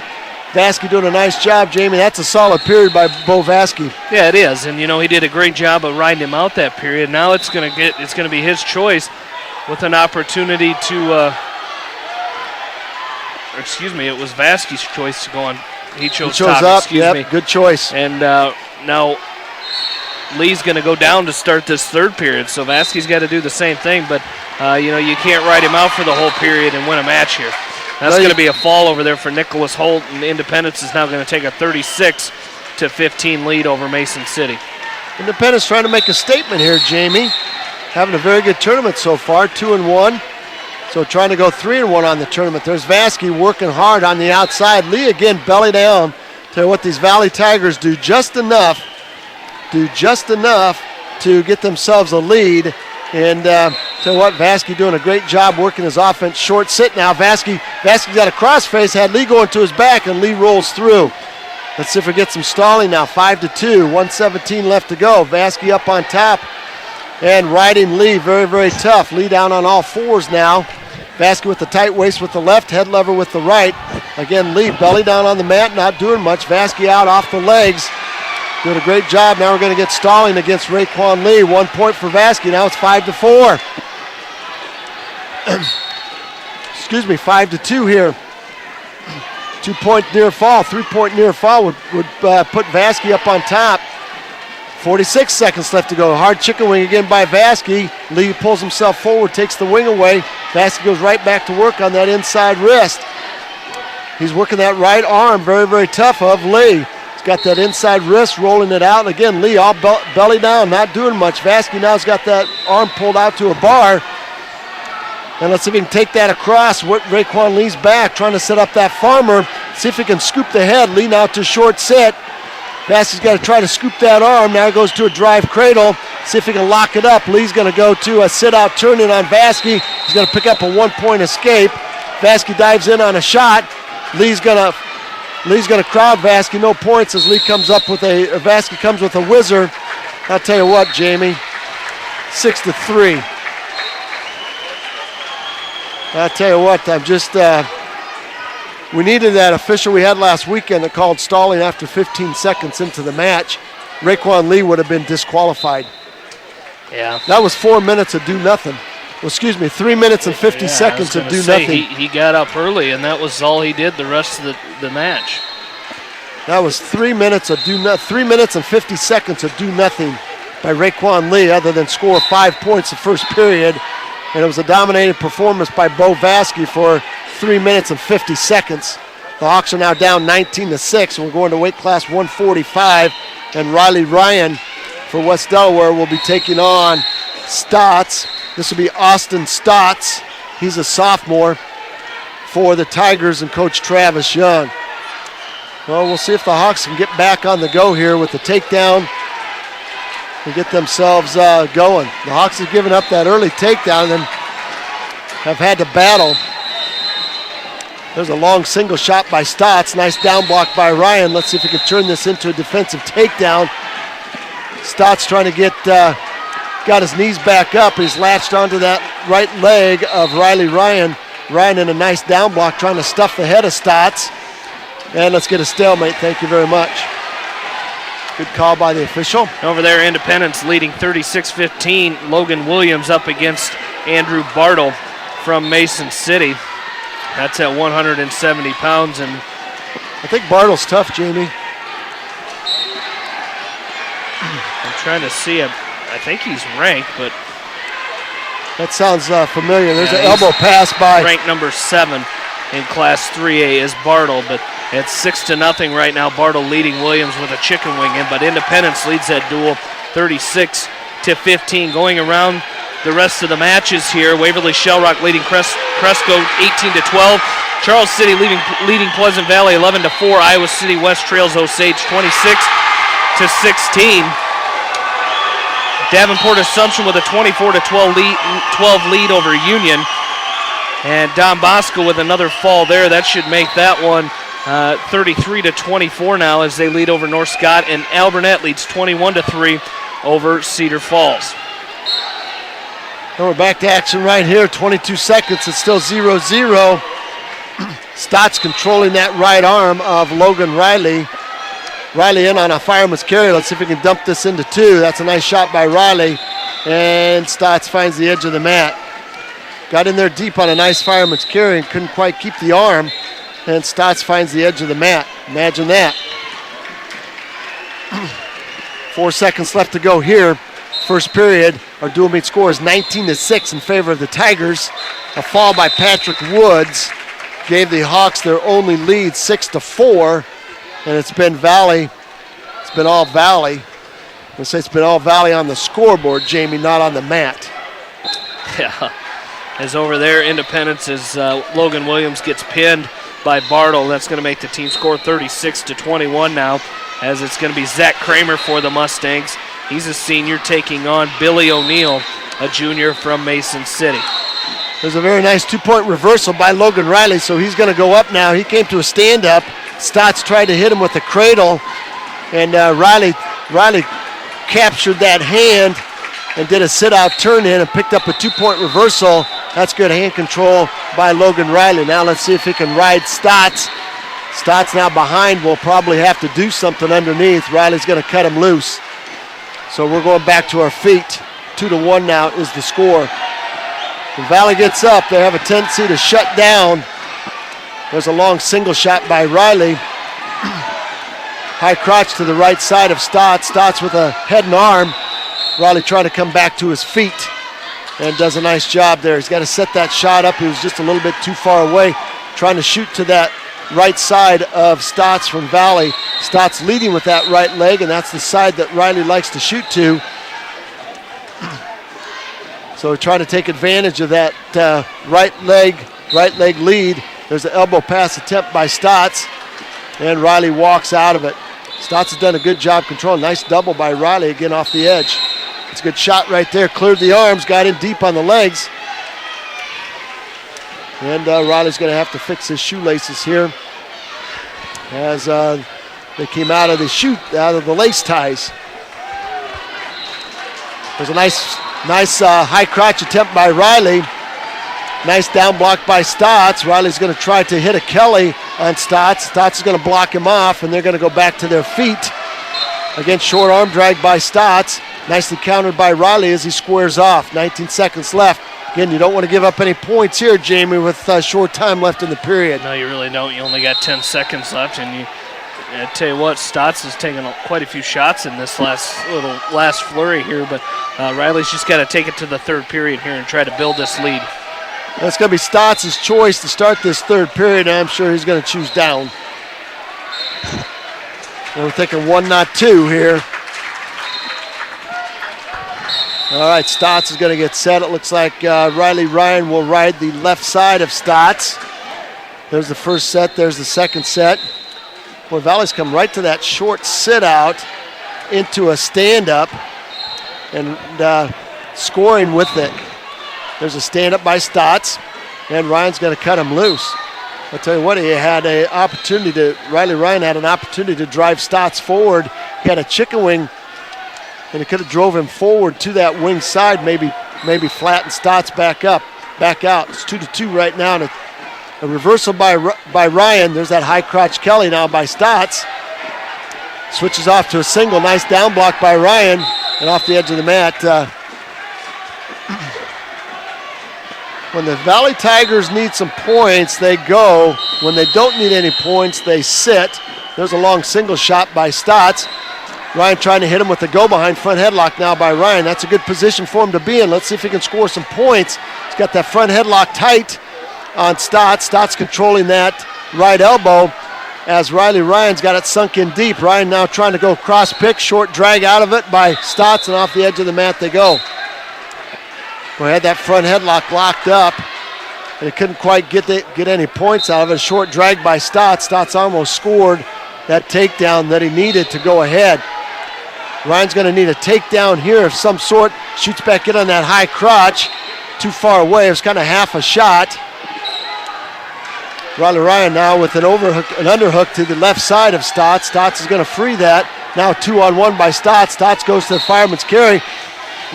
Vasky doing a nice job, Jamie. That's a solid period by Bo Vasky. Yeah, it is, and he did a great job of riding him out that period. Now it's going to be his choice with an opportunity to. It was Vasky's choice to go on. He chose top, up. Yep, good choice. And now Lee's going to go down to start this third period, so Vasky's got to do the same thing. But you can't ride him out for the whole period and win a match here. That's going to be a fall over there for Nicholas Holt, and Independence is now going to take a 36-15 lead over Mason City. Independence trying to make a statement here, Jamie. Having a very good tournament so far, 2-1. So trying to go 3-1 on the tournament. There's Vasky working hard on the outside. Lee again belly down. Tell you what, these Valley Tigers do just enough to get themselves a lead. And tell you what, Vasky doing a great job working his offense. Short sit now. Vasky's got a crossface, had Lee going to his back, and Lee rolls through. Let's see if we get some stalling now. 5-2, 1:17 left to go. Vasky up on top and riding Lee, very, very tough. Lee down on all fours now. Vasky with the tight waist with the left, head lever with the right. Again, Lee belly down on the mat, not doing much. Vasky out off the legs. Doing a great job. Now we're going to get stalling against Raekwon Lee. 1 point for Vasky. Now it's 5-4. 5-2 here. 2 point near fall. 3 point near fall would put Vasky up on top. 46 seconds left to go. Hard chicken wing again by Vasky. Lee pulls himself forward, takes the wing away. Vasky goes right back to work on that inside wrist. He's working that right arm, very, very tough of Lee. He's got that inside wrist, rolling it out. And again, Lee all belly down, not doing much. Vasky now's got that arm pulled out to a bar. And let's see if he can take that across with Raekwon Lee's back, trying to set up that farmer. See if he can scoop the head. Lee now to short sit. Vasky's got to try to scoop that arm. Now he goes to a drive cradle. See if he can lock it up. Lee's going to go to a sit-out turn-in on Vasky. He's going to pick up a 1 point escape. Vasky dives in on a shot. Lee's going to crowd Vasky. No points as Lee comes up with Vasky comes with a whizzer. I'll tell you what, Jamie, 6-3. I'll tell you what, I'm just, we needed that official we had last weekend that called stalling after 15 seconds into the match. Raekwon Lee would have been disqualified. Yeah. That was 4 minutes of do nothing. 3 minutes and 50 seconds of do nothing. He got up early, and that was all he did the rest of the match. That was 3 minutes and 50 seconds of do nothing by Raekwon Lee, other than score 5 points the first period. And it was a dominating performance by Bo Vasky for 3 minutes and 50 seconds. The Hawks are now down 19-6. We're going to weight class 145, and Riley Ryan for West Delaware will be taking on Stotts. This will be Austin Stotts. He's a sophomore for the Tigers and Coach Travis Young. Well, we'll see if the Hawks can get back on the go here with the takedown and get themselves going. The Hawks have given up that early takedown and have had to battle. There's a long single shot by Stotts. Nice down block by Ryan. Let's see if he can turn this into a defensive takedown. Stotts trying to got his knees back up. He's latched onto that right leg of Riley Ryan. Ryan in a nice down block trying to stuff the head of Stotts. And let's get a stalemate. Thank you very much. Good call by the official. Over there, Independence leading 36-15. Logan Williams up against Andrew Bartle from Mason City. That's at 170 pounds. And I think Bartle's tough, Jamie. I'm trying to see him. I think he's ranked, but that sounds familiar. There's an elbow pass by ranked number 7 in Class 3A is Bartle, but it's 6-0 right now. Bartle leading Williams with a chicken wing in, but Independence leads that duel 36-15. Going around the rest of the matches here, Waverly Shellrock leading Cresco 18-12. Charles City leading Pleasant Valley 11-4. Iowa City West trails Osage 26-16. Davenport Assumption with a 24-12 lead over Union. And Don Bosco with another fall there. That should make that one 33-24 now as they lead over North Scott. And Alburnett leads 21-3 over Cedar Falls. And we're back to action right here. 22 seconds. It's still 0-0. Stotts controlling that right arm of Logan Riley. Riley in on a fireman's carry. Let's see if we can dump this into 2. That's a nice shot by Riley. And Stotts finds the edge of the mat. Got in there deep on a nice fireman's carry and couldn't quite keep the arm. And Stotts finds the edge of the mat. Imagine that. 4 seconds left to go here. First period. Our dual meet score is 19-6 in favor of the Tigers. A fall by Patrick Woods gave the Hawks their only lead, 6-4. And it's been Valley. It's been all Valley. I'm going to say it's been all Valley on the scoreboard, Jamie, not on the mat. Yeah. As over there, Independence, as Logan Williams gets pinned by Bartle. That's going to make the team score 36-21 now, as it's going to be Zach Kramer for the Mustangs. He's a senior taking on Billy O'Neill, a junior from Mason City. There's a very nice 2-point reversal by Logan Riley, so he's going to go up now. He came to a stand-up. Stotts tried to hit him with a cradle, and Riley captured that hand and did a sit-out turn-in and picked up a 2-point reversal. That's good hand control by Logan Riley. Now let's see if he can ride Stotts. Stotts now behind, will probably have to do something underneath. Riley's going to cut him loose. So we're going back to our feet. 2-1 now is the score. When Valley gets up, they have a tendency to shut down. There's a long single shot by Riley. High crotch to the right side of Stotts. Stotts with a head and arm. Riley trying to come back to his feet and does a nice job there. He's got to set that shot up. He was just a little bit too far away, trying to shoot to that right side of Stotts from Valley. Stotts leading with that right leg, and that's the side that Riley likes to shoot to. So trying to take advantage of that right leg lead. There's an elbow pass attempt by Stotts, and Riley walks out of it. Stotts has done a good job controlling. Nice double by Riley again off the edge. It's a good shot right there. Cleared the arms, got in deep on the legs. And Riley's going to have to fix his shoelaces here as they came out of the lace ties. There's a nice high crotch attempt by Riley. Nice down block by Stotts. Riley's going to try to hit a Kelly on Stotts. Stotts is going to block him off, and they're going to go back to their feet. Again, short arm drag by Stotts. Nicely countered by Riley as he squares off. 19 seconds left. Again, you don't want to give up any points here, Jamie, with short time left in the period. No, you really don't. You only got 10 seconds left, and I tell you what, Stotts has taken quite a few shots in this last flurry here, but Riley's just got to take it to the third period here and try to build this lead. That's going to be Stotts' choice to start this third period, and I'm sure he's going to choose down. And we're thinking 1, not 2 here. All right, Stotts is going to get set. It looks like Riley Ryan will ride the left side of Stotts. There's the first set. There's the second set. Boy, Valley's come right to that short sit-out into a stand-up and scoring with it. There's a stand-up by Stotts, and Ryan's going to cut him loose. I'll tell you what, Riley Ryan had an opportunity to drive Stotts forward. He had a chicken wing, and it could have drove him forward to that wing side, maybe flatten Stotts back out. It's 2-2 right now, and a reversal by Ryan. There's that high crotch Kelly now by Stotts. Switches off to a single. Nice down block by Ryan, and off the edge of the mat. When the Valley Tigers need some points, they go. When they don't need any points, they sit. There's a long single shot by Stotts. Ryan trying to hit him with the go-behind front headlock now by Ryan. That's a good position for him to be in. Let's see if he can score some points. He's got that front headlock tight on Stotts. Stotts controlling that right elbow as Riley Ryan's got it sunk in deep. Ryan now trying to go cross pick, short drag out of it by Stotts, and off the edge of the mat they go. We had that front headlock locked up, and it couldn't quite get any points out of it. A short drag by Stotts. Stotts almost scored that takedown that he needed to go ahead. Ryan's going to need a takedown here of some sort. Shoots back in on that high crotch. Too far away. It was kind of half a shot. Riley Ryan now with an underhook to the left side of Stotts. Stotts is going to free that. Now 2-on-1 by Stotts. Stotts goes to the fireman's carry.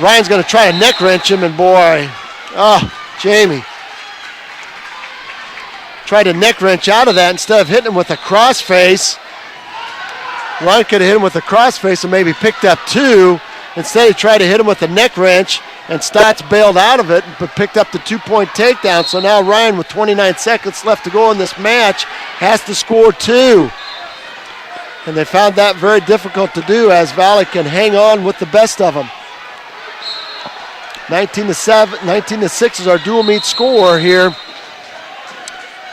Ryan's going to try to neck wrench him, and boy, Jamie tried to neck wrench out of that instead of hitting him with a crossface. Ryan could have hit him with a crossface and maybe picked up 2. Instead, he tried to hit him with a neck wrench, and Stotts bailed out of it but picked up the 2-point takedown. So now Ryan, with 29 seconds left to go in this match, has to score 2. And they found that very difficult to do as Valley can hang on with the best of them. 19-6 is our dual meet score here.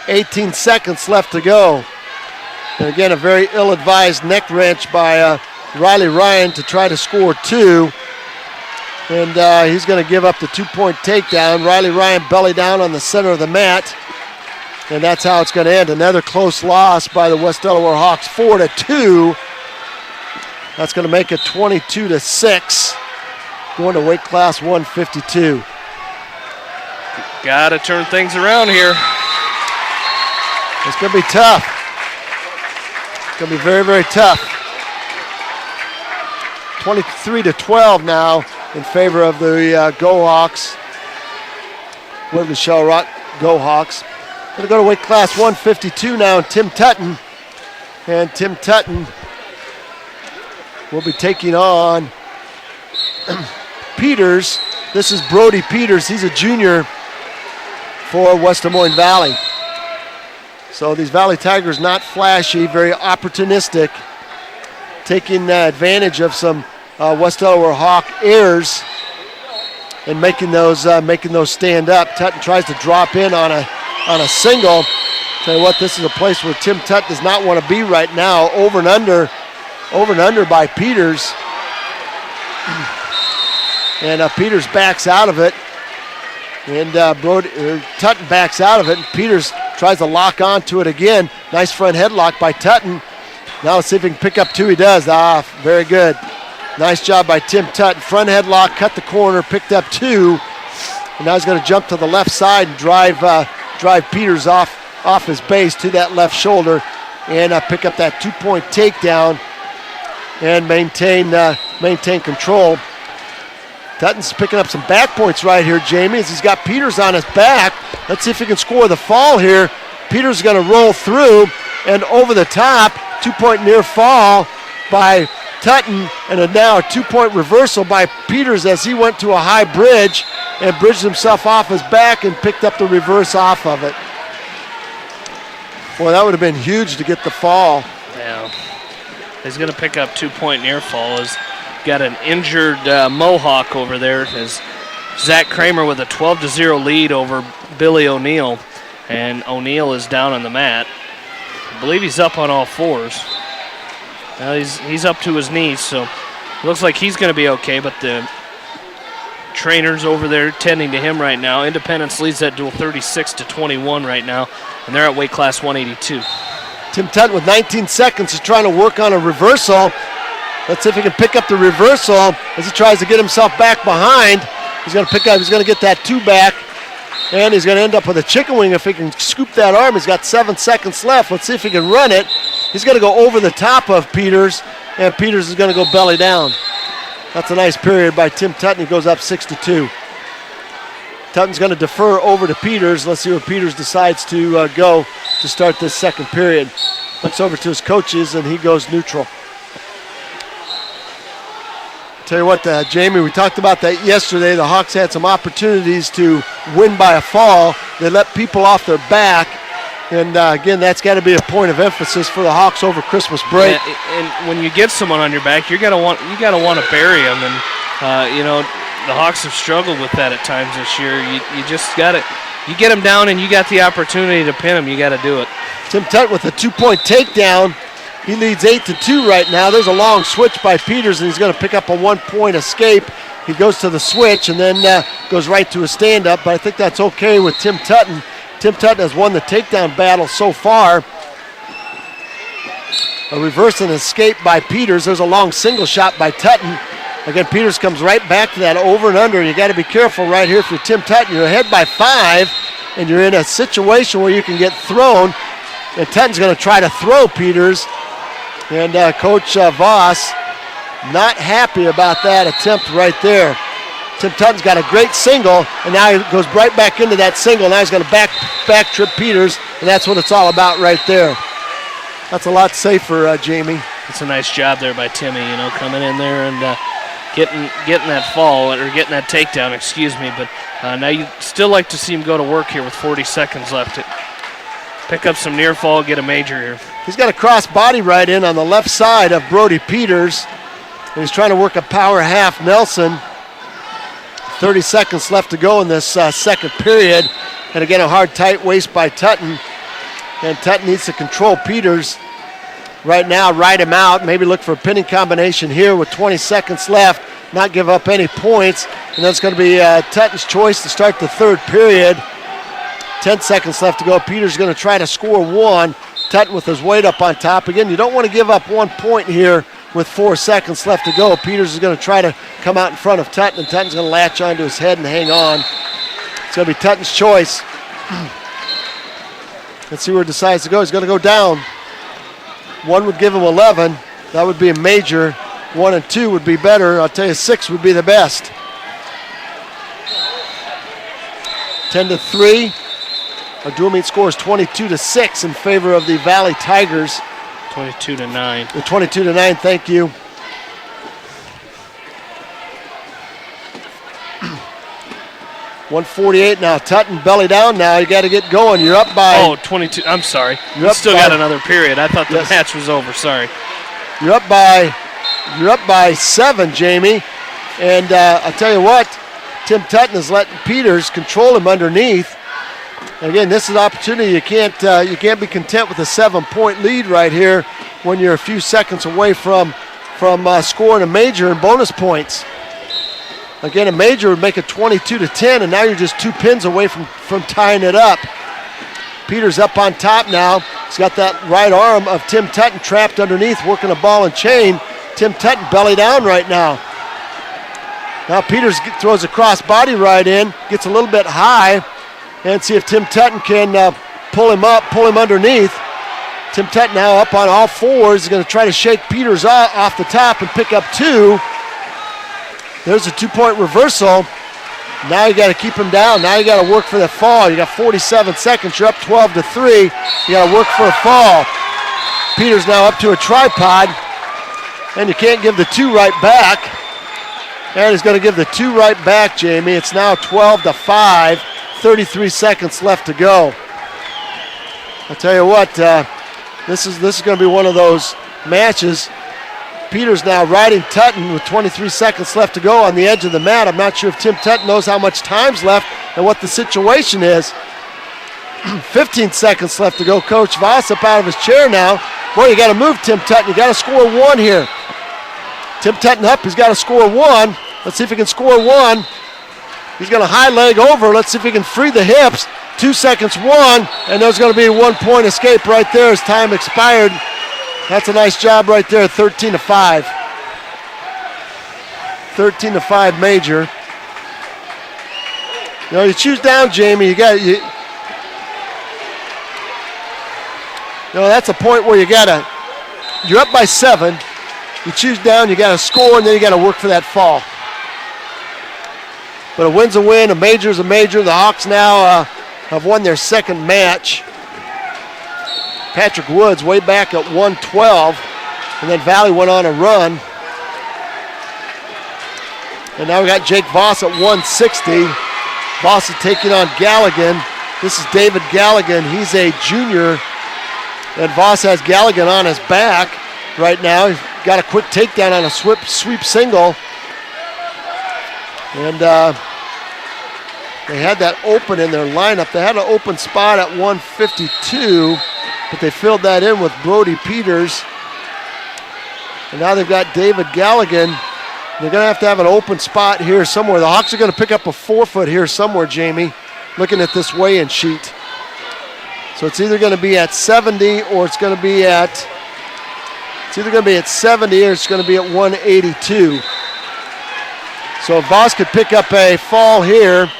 18 seconds left to go. And again, a very ill-advised neck wrench by Riley Ryan to try to score 2. And he's going to give up the 2-point takedown. Riley Ryan belly down on the center of the mat. And that's how it's going to end. Another close loss by the West Delaware Hawks, 4-2. That's going to make it 22-6. Going to weight class 152. Got to turn things around here. It's going to be tough. It's going to be very, very tough. 23-12 now in favor of the Go Hawks. Waterloo Shell Rock Go Hawks. Going to go to weight class 152 now, and Tim Tutton. And Tim Tutton will be taking on Peters. This is Brody Peters. He's a junior for West Des Moines Valley. So these Valley Tigers, not flashy, very opportunistic, taking advantage of some West Delaware Hawk errors and making those stand up. Tutton tries to drop in on a single. Tell you what, this is a place where Tim Tutt does not want to be right now. Over and under by Peters. And Peters backs out of it. And Tutton backs out of it. And Peters tries to lock onto it again. Nice front headlock by Tutton. Now let's see if he can pick up 2. He does. Very good. Nice job by Tim Tutton. Front headlock, cut the corner, picked up 2. And now he's going to jump to the left side and drive Peters off his base to that left shoulder and pick up that 2-point takedown and maintain control. Tutton's picking up some back points right here, Jamie, as he's got Peters on his back. Let's see if he can score the fall here. Peters is going to roll through and over the top. 2-point near fall by Tutton, and now a 2-point reversal by Peters as he went to a high bridge and bridged himself off his back and picked up the reverse off of it. Boy, that would have been huge to get the fall. Yeah. He's going to pick up 2-point near fall. He's got an injured Mohawk over there as Zach Kramer with a 12-0 lead over Billy O'Neill. And O'Neill is down on the mat. I believe he's up on all fours. Now he's up to his knees, so it looks like he's going to be okay, but the trainers over there tending to him right now. Independence leads that duel 36-21 right now, and they're at weight class 182. Tim Tutton with 19 seconds is trying to work on a reversal. Let's see if he can pick up the reversal as he tries to get himself back behind. He's going to get that 2 back, and he's going to end up with a chicken wing if he can scoop that arm. He's got 7 seconds left. Let's see if he can run it. He's going to go over the top of Peters, and Peters is going to go belly down. That's a nice period by Tim Tutton. He goes up 6-2. Tutton's going to defer over to Peters. Let's see where Peters decides to go to start this second period. Looks over to his coaches, and he goes neutral. Tell you what, Jamie, we talked about that yesterday. The Hawks had some opportunities to win by a fall. They let people off their back. And again, that's got to be a point of emphasis for the Hawks over Christmas break. Yeah, and when you get someone on your back, you got to want to bury them. And the Hawks have struggled with that at times this year. You just got to, you get them down, and you got the opportunity to pin them. You got to do it. Tim Tutton with a 2-point takedown. He leads 8-2 right now. There's a long switch by Peters, and he's going to pick up a 1-point escape. He goes to the switch and then goes right to a stand-up, but I think that's okay with Tim Tutton. Tim Tutton has won the takedown battle so far. A reverse and escape by Peters. There's a long single shot by Tutton. Again, Peters comes right back to that over and under. You got to be careful right here if you're Tim Tutton. You're ahead by 5, and you're in a situation where you can get thrown. And Tutton's going to try to throw Peters. And Coach Voss not happy about that attempt right there. Tim Tutton's got a great single, and now he goes right back into that single. Now he's going to back trip Peters, and that's what it's all about right there. That's a lot safer, Jamie. It's a nice job there by Timmy, coming in there and getting that fall, or getting that takedown, excuse me. But now you still like to see him go to work here with 40 seconds left. Pick up some near fall, get a major here. He's got a cross body right in on the left side of Brody Peters. And he's trying to work a power half Nelson. 30 seconds left to go in this second period. And again, a hard, tight waist by Tutton. And Tutton needs to control Peters right now, ride him out, maybe look for a pinning combination here with 20 seconds left, not give up any points. And that's going to be Tutton's choice to start the third period. 10 seconds left to go. Peters going to try to score 1. Tutton with his weight up on top. Again, you don't want to give up 1 point here with 4 seconds left to go. Peters is going to try to come out in front of Tutton, and Tutton's going to latch onto his head and hang on. It's going to be Tutton's choice. Let's see where he decides to go. He's going to go down. 1 would give him 11. That would be a major. 1 and 2 would be better. I'll tell you, 6 would be the best. 10-3. Our dual meet score is 22-6 in favor of the Valley Tigers. 22-9. 22-9, thank you. .148 now. Tutton belly down now. You got to get going. You're up by... 22. I'm sorry. You still got another period. I thought the match was over. Sorry. You're up by 7, Jamie. And I'll tell you what, Tim Tutton is letting Peters control him underneath. And again, this is an opportunity. You can't be content with a 7-point lead right here when you're a few seconds away from scoring a major and bonus points. Again, a major would make it 22-10, and now you're just 2 pins away from tying it up. Peters up on top now. He's got that right arm of Tim Tutton trapped underneath, working a ball and chain. Tim Tutton belly down right now. Now Peters throws a cross body right in, gets a little bit high, and see if Tim Tutton can pull him underneath. Tim Tutton now up on all fours. He's going to try to shake Peters off the top and pick up 2. There's a 2-point reversal. Now you got to keep him down. Now you got to work for the fall. You got 47 seconds. You're up 12-3. You got to work for a fall. Peters now up to a tripod, and you can't give the 2 right back. And he's going to give the 2 right back, Jamie. It's now 12-5, 33 seconds left to go. I'll tell you what, this is going to be one of those matches. Peters now riding Tutton with 23 seconds left to go on the edge of the mat. I'm not sure if Tim Tutton knows how much time's left and what the situation is. 15 seconds left to go. Coach Voss up out of his chair now. Boy, you got to move Tim Tutton. You got to score 1 here. Tim Tutton up. He's got to score 1. Let's see if he can score 1. He's going to high leg over. Let's see if he can free the hips. 2 seconds, 1. And there's going to be a 1-point escape right there as time expired. That's a nice job right there, 13-5. 13-5 major. You know, you choose down, Jamie. You know, that's a point where you're up by 7. You choose down, you got to score, and then you got to work for that fall. But a win's a win, a major's a major. The Hawks now have won their second match. Patrick Woods way back at 112, and then Valley went on a run. And now we got Jake Voss at 160. Voss is taking on Galligan. This is David Galligan. He's a junior, and Voss has Galligan on his back right now. He's got a quick takedown on a sweep single. And they had that open in their lineup. They had an open spot at 152. But they filled that in with Brody Peters. And now they've got David Galligan. They're going to have an open spot here somewhere. The Hawks are going to pick up a forfeit here somewhere, Jamie, looking at this weigh-in sheet. So it's either going to be at 70 or it's going to be at 70 or it's going to be at 182. So if Voss could pick up a fall here,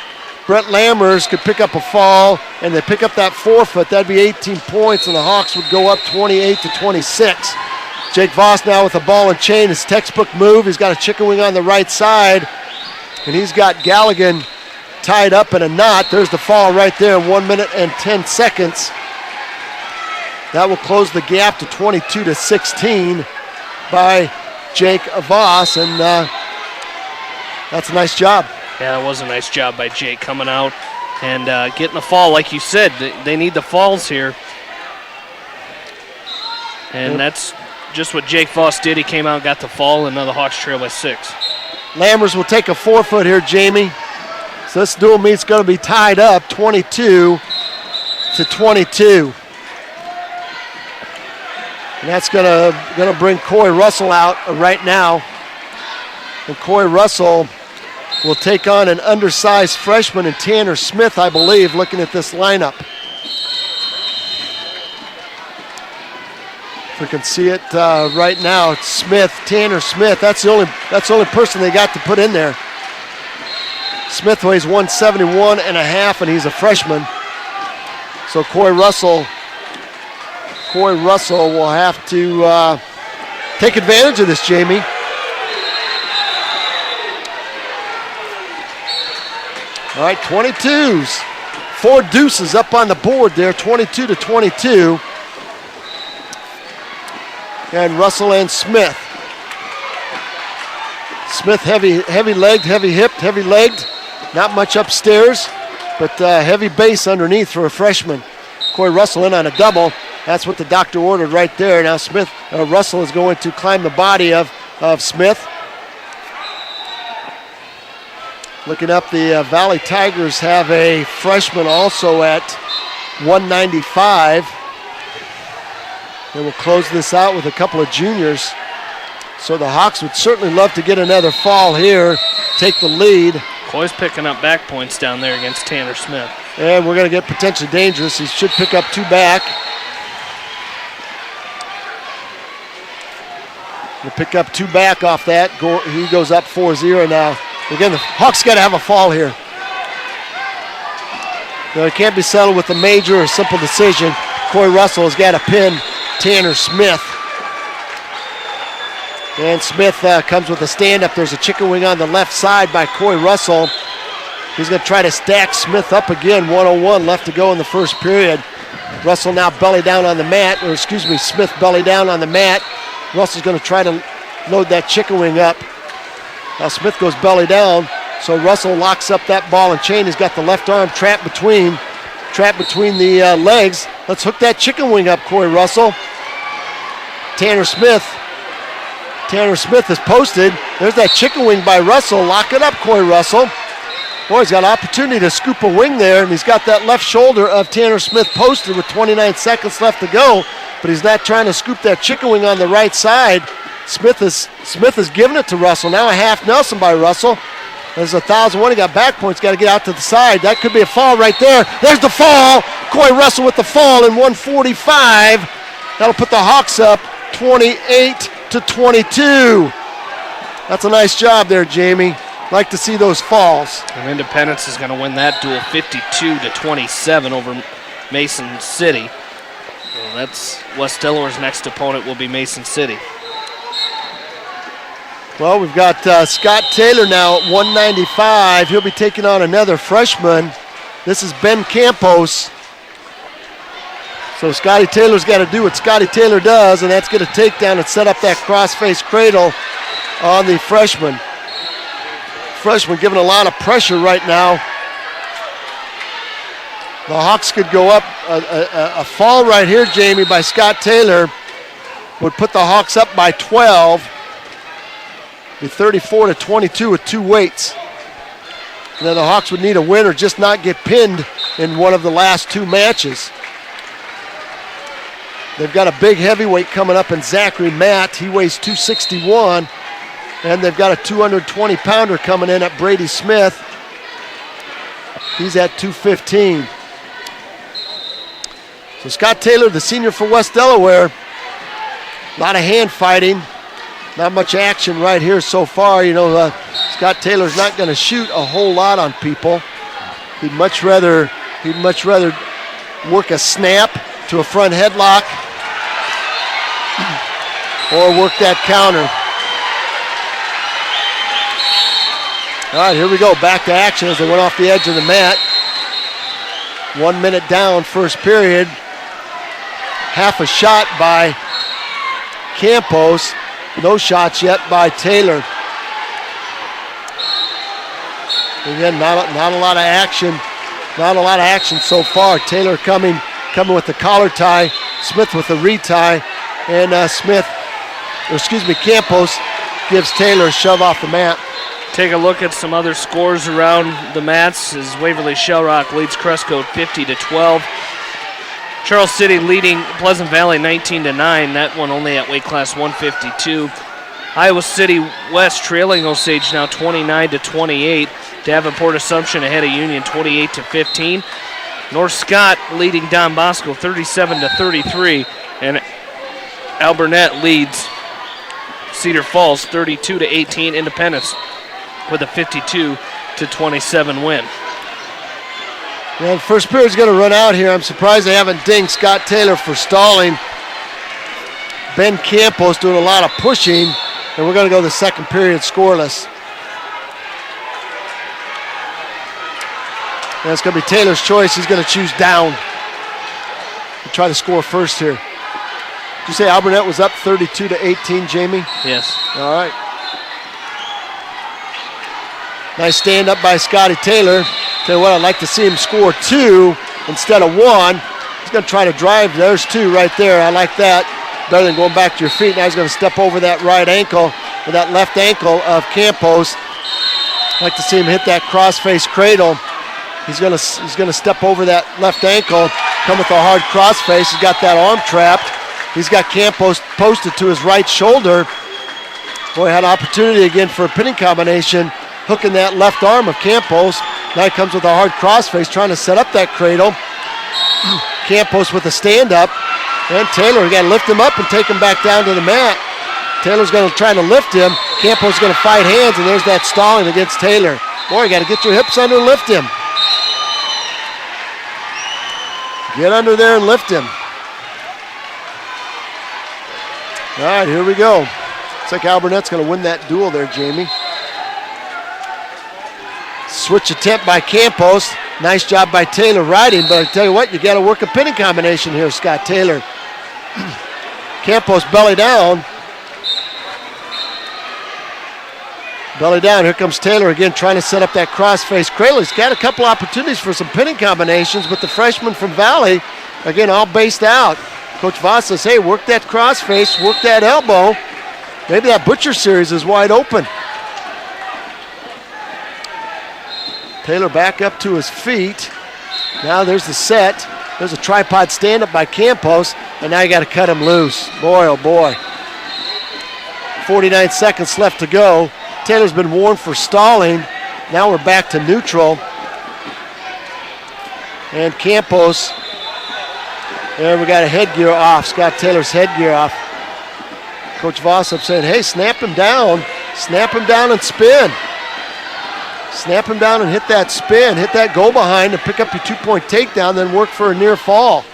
Brett Lammers could pick up a fall, and they pick up that forfeit. That'd be 18 points, and the Hawks would go up 28-26. Jake Voss now with the ball and chain. His textbook move. He's got a chicken wing on the right side, and he's got Galligan tied up in a knot. There's the fall right there, 1 minute and 10 seconds. That will close the gap to 22-16 by Jake Voss, and that's a nice job. Yeah, that was a nice job by Jake coming out and getting the fall. Like you said, they need the falls here. And that's just what Jake Voss did. He came out, got the fall, and now the Hawks trail by 6. Lammers will take a forfeit here, Jamie. So this dual meet's going to be tied up 22-22. And that's going to bring Coy Russell out right now. And Coy Russell will take on an undersized freshman in Tanner Smith, I believe, looking at this lineup. If we can see it right now, it's Smith, Tanner Smith. That's the only person they got to put in there. Smith weighs 171 and a half, and he's a freshman. So Coy Russell will have to take advantage of this, Jamie. All right, 22s. 4 deuces up on the board there, 22-22. And Russell and Smith. Smith heavy-legged, heavy-hipped, heavy-legged. Not much upstairs, but heavy base underneath for a freshman. Coy Russell in on a double. That's what the doctor ordered right there. Now Russell is going to climb the body of Smith. Looking up, the Valley Tigers have a freshman also at 195. And we'll close this out with a couple of juniors. So the Hawks would certainly love to get another fall here, take the lead. Coy's picking up back points down there against Tanner Smith. And we're going to get potentially dangerous. He should pick up 2 back. We'll pick up 2 back off that. He goes up 4-0 now. Again, the Hawks got to have a fall here. Now, it can't be settled with a major or simple decision. Coy Russell has got to pin Tanner Smith. And Smith comes with a stand-up. There's a chicken wing on the left side by Coy Russell. He's going to try to stack Smith up again. 1:01 left to go in the first period. Russell now belly down on the mat, Smith belly down on the mat. Russell's going to try to load that chicken wing up. Now Smith goes belly down, so Russell locks up that ball and chain. He's got the left arm trapped between the legs. Let's hook that chicken wing up, Corey Russell. Tanner Smith is posted. There's that chicken wing by Russell. Lock it up, Corey Russell. Boy, he's got an opportunity to scoop a wing there, and he's got that left shoulder of Tanner Smith posted with 29 seconds left to go, but he's not trying to scoop that chicken wing on the right side. Smith is giving it to Russell. Now a half Nelson by Russell. There's 1,001. He got back points. Got to get out to the side. That could be a fall right there. There's the fall. Corey Russell with the fall in 145. That'll put the Hawks up 28-22. That's a nice job there, Jamie. Like to see those falls. And Independence is going to win that duel 52-27 over Mason City. Well, that's West Delaware's next opponent will be Mason City. Well, we've got Scott Taylor now at 195. He'll be taking on another freshman. This is Ben Campos. So Scotty Taylor's got to do what Scotty Taylor does, and that's get a takedown and set up that cross-face cradle on the freshman. Freshman giving a lot of pressure right now. The Hawks could go up. A fall right here, Jamie, by Scott Taylor would put the Hawks up by 12. Be 34-22 with two weights. And then the Hawks would need a win or just not get pinned in one of the last two matches. They've got a big heavyweight coming up in Zachary Matt. He weighs 261. And they've got a 220-pounder coming in at Brady Smith. He's at 215. So Scott Taylor, the senior for West Delaware. A lot of hand fighting. Not much action right here so far. You know, Scott Taylor's not going to shoot a whole lot on people. He'd much rather work a snap to a front headlock or work that counter. All right, here we go. Back to action as they went off the edge of the mat. 1 minute down, first period. Half a shot by Campos. No shots yet by Taylor. Again, not a lot of action. Not a lot of action so far. Taylor coming with the collar tie. Smith with the retie. And Campos gives Taylor a shove off the mat. Take a look at some other scores around the mats as Waverly Shell Rock leads Cresco 50-12. Charles City leading Pleasant Valley 19-9. That one only at weight class 152. Iowa City West trailing Osage now 29-28. Davenport Assumption ahead of Union 28-15. North Scott leading Don Bosco 37-33. And Alburnett leads Cedar Falls 32-18. Independence with a 52-27 win. Yeah, the first period's going to run out here. I'm surprised they haven't dinged Scott Taylor for stalling. Ben Campos doing a lot of pushing, and we're going to go the second period scoreless. And it's going to be Taylor's choice. He's going to choose down. He'll try to score first here. Did you say Alburnett was up 32-18, Jamie? Yes. All right. Nice stand up by Scotty Taylor. Tell you what, I'd like to see him score two instead of one. He's going to try to drive. There's two right there. I like that. Better than going back to your feet. Now he's going to step over that right ankle or that left ankle of Campos. I'd like to see him hit that cross-face cradle. He's going to step over that left ankle, come with a hard cross-face. He's got that arm trapped. He's got Campos posted to his right shoulder. Boy, had an opportunity again for a pinning combination, hooking that left arm of Campos. Now he comes with a hard crossface, trying to set up that cradle. Campos with a stand-up. And Taylor, got to lift him up and take him back down to the mat. Taylor's going to try to lift him. Campos is going to fight hands, and there's that stalling against Taylor. Boy, you got to get your hips under and lift him. Get under there and lift him. All right, here we go. Looks like Alburnett's going to win that duel there, Jamie. Switch attempt by Campos. Nice job by Taylor riding, but I tell you what, you got to work a pinning combination here, Scott Taylor. Campos belly down. Belly down. Here comes Taylor again trying to set up that crossface. Crayley's got a couple opportunities for some pinning combinations, but the freshman from Valley, again, all based out. Coach Voss says, hey, work that crossface, work that elbow. Maybe that Butcher series is wide open. Taylor back up to his feet. Now there's the set. There's a tripod stand-up by Campos, and now you got to cut him loose. Boy, oh boy. 49 seconds left to go. Taylor's been warned for stalling. Now we're back to neutral. And Campos, there we got a headgear off. Scott Taylor's headgear off. Coach Voss up saying, hey, snap him down. Snap him down and spin. Snap him down and hit that spin. Hit that go behind and pick up your 2-point takedown, then work for a near fall.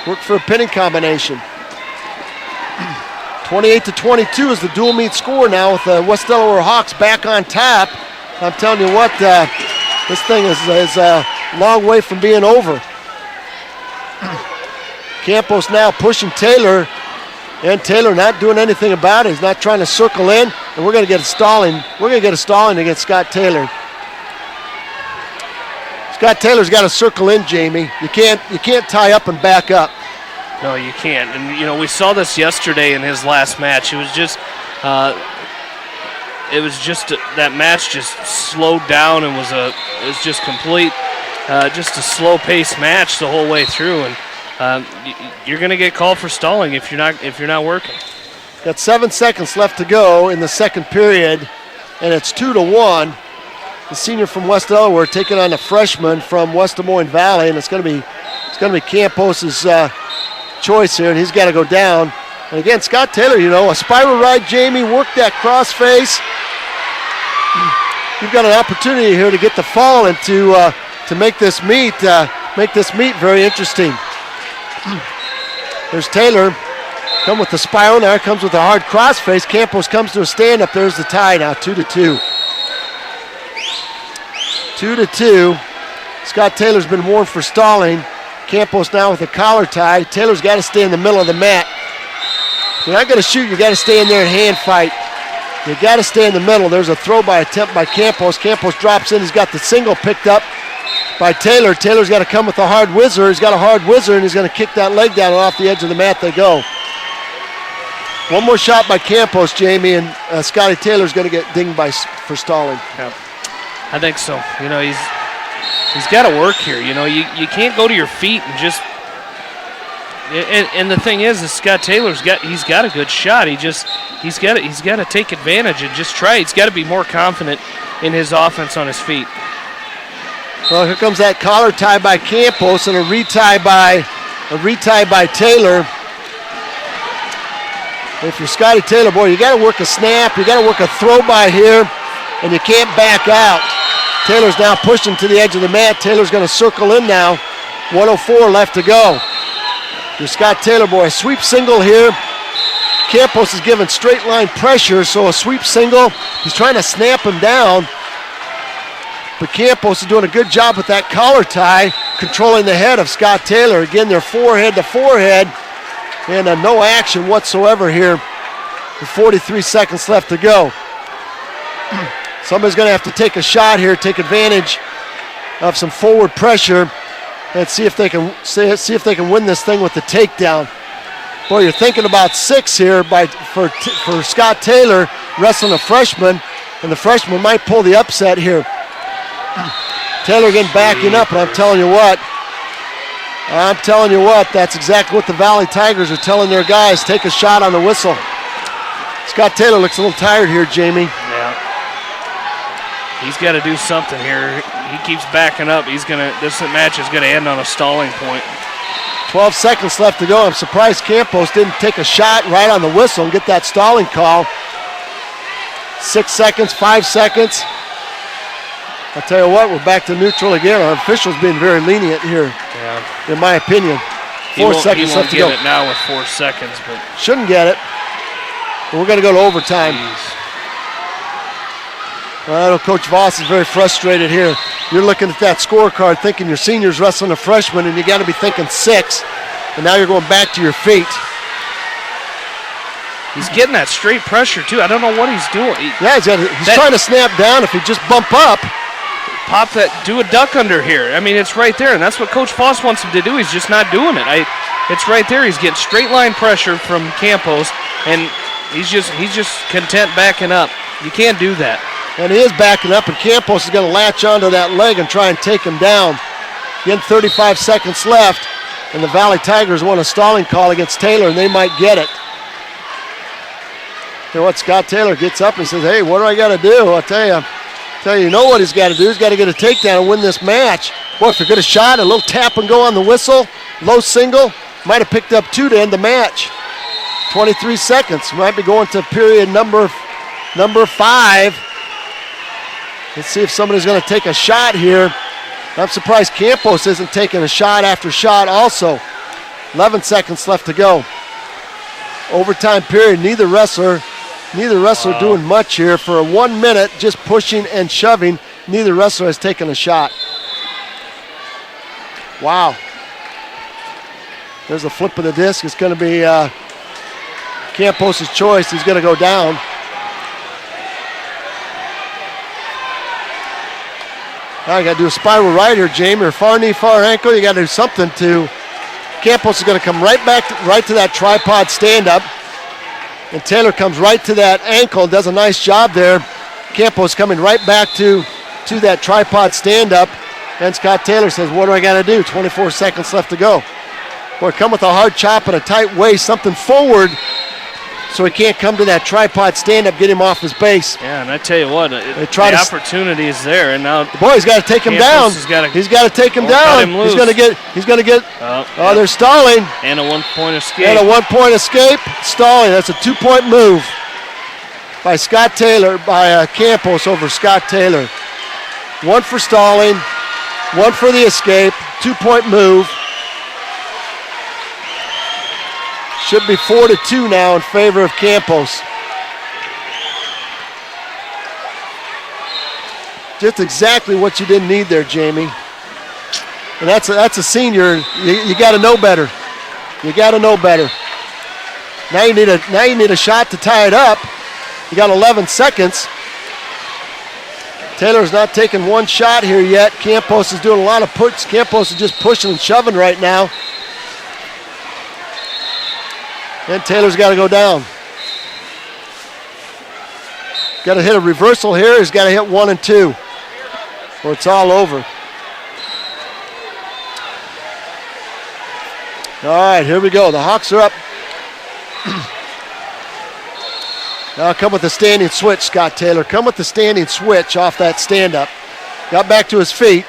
Work for a pinning combination. 28-22 is the dual meet score now with the West Delaware Hawks back on top. I'm telling you what, this thing is a long way from being over. Campos now pushing Taylor, and Taylor not doing anything about it. He's not trying to circle in, and we're going to get a stalling. We're going to get a stalling against Scott Taylor. Scott Taylor's got to circle in, Jamie. You can't tie up and back up. No, you can't. And, you know, we saw this yesterday in his last match. It was just that match just slowed down and it was just complete, just a slow-paced match the whole way through. And you're going to get called for stalling if you're not working. Got 7 seconds left to go in the second period, and it's 2-1. The senior from West Delaware taking on the freshman from West Des Moines Valley, and it's going to be Campos's choice here, and he's got to go down. And again, Scott Taylor, you know, a spiral ride, Jamie, work that crossface. You've got an opportunity here to get the fall and to make this meet very interesting. There's Taylor, come with the spiral. Now comes with a hard crossface. Campos comes to a stand-up. There's the tie now, 2-2. 2-2. Scott Taylor's been warned for stalling. Campos now with a collar tie. Taylor's got to stay in the middle of the mat. If you're not going to shoot, you got to stay in there and hand fight. You got to stay in the middle. There's a throw by attempt by Campos. Campos drops in. He's got the single picked up by Taylor. Taylor's got to come with a hard whizzer. He's got a hard whizzer, and he's going to kick that leg down, and off the edge of the mat they go. One more shot by Campos, Jamie, and Scotty Taylor's going to get dinged for stalling. Yep. I think so. You know, he's got to work here. You know, you can't go to your feet and just. And the thing is Scott Taylor's got a good shot. He's got to take advantage and just try. He's got to be more confident in his offense on his feet. Well, here comes that collar tie by Campos and a retie by Taylor. If you're Scotty Taylor, boy, you got to work a snap. You got to work a throw by here, and you can't back out. Taylor's now pushing to the edge of the mat. Taylor's going to circle in now. 1:04 left to go. Your Scott Taylor, boy, a sweep single here. Campos is giving straight line pressure, so a sweep single. He's trying to snap him down. But Campos is doing a good job with that collar tie, controlling the head of Scott Taylor. Again, they're forehead to forehead, and no action whatsoever here with 43 seconds left to go. Somebody's going to have to take a shot here, take advantage of some forward pressure, and see if they can win this thing with the takedown. Boy, you're thinking about 6 here for Scott Taylor wrestling a freshman, and the freshman might pull the upset here. Taylor again backing up, and I'm telling you what, that's exactly what the Valley Tigers are telling their guys. Take a shot on the whistle. Scott Taylor looks a little tired here, Jamie. Yeah. He's got to do something here. He keeps backing up. This match is going to end on a stalling point. 12 seconds left to go. I'm surprised Campos didn't take a shot right on the whistle and get that stalling call. 6 seconds, 5 seconds. I'll tell you what, we're back to neutral again. Our officials being very lenient here, in my opinion. 4 seconds left to go. He won't get it now with 4 seconds, but shouldn't get it. But we're going to go to overtime. I know Coach Voss is very frustrated here. You're looking at that scorecard thinking your senior's wrestling a freshman, and you got to be thinking 6, and now you're going back to your feet. He's getting that straight pressure, too. I don't know what he's doing. He's trying to snap down. If he just bump up. Pop that, do a duck under here. I mean, it's right there, and that's what Coach Foss wants him to do. He's just not doing it. It's right there. He's getting straight line pressure from Campos, and he's just content backing up. You can't do that. And he is backing up, and Campos is going to latch onto that leg and try and take him down. Again, 35 seconds left, and the Valley Tigers want a stalling call against Taylor, and they might get it. You know what? Scott Taylor gets up and says, hey, what do I got to do? I'll tell you. You know what he's got to do. He's got to get a takedown and win this match. Boy, if he could have shot, a little tap and go on the whistle, low single, might have picked up 2 to end the match. 23 seconds. Might be going to period number 5. Let's see if somebody's going to take a shot here. I'm surprised Campos isn't taking a shot after shot also. 11 seconds left to go. Overtime period. Neither wrestler doing much here. For 1 minute, just pushing and shoving. Neither wrestler has taken a shot. Wow. There's a flip of the disc. It's going to be Campos' choice. He's going to go down. Now you got to do a spiral right here, Jamie, or far knee, far ankle. You got to do something to. Campos is going to come right to that tripod stand-up. And Taylor comes right to that ankle, does a nice job there. Campos coming right back to that tripod stand-up. And Scott Taylor says, what do I got to do? 24 seconds left to go. Boy, come with a hard chop and a tight waist, something forward so he can't come to that tripod stand-up, get him off his base. Yeah, and I tell you what, the opportunity is there. And now the boy's got to take him down. He's got to take him down. He's going to get. They're stalling. And a 1-point escape. And a 1-point escape. Stalling. That's a 2-point move by Scott Taylor, by Campos over Scott Taylor. 1 for stalling, 1 for the escape, 2-point move. Should be 4-2 now in favor of Campos. Just exactly what you didn't need there, Jamie. And that's a senior. You got to know better. You got to know better. Now you need a shot to tie it up. You got 11 seconds. Taylor's not taking one shot here yet. Campos is doing a lot of push. Campos is just pushing and shoving right now. And Taylor's got to go down. Got to hit a reversal here. He's got to hit 1 and 2, or it's all over. All right, here we go. The Hawks are up. Now come with the standing switch, Scott Taylor. Come with the standing switch off that stand-up. Got back to his feet.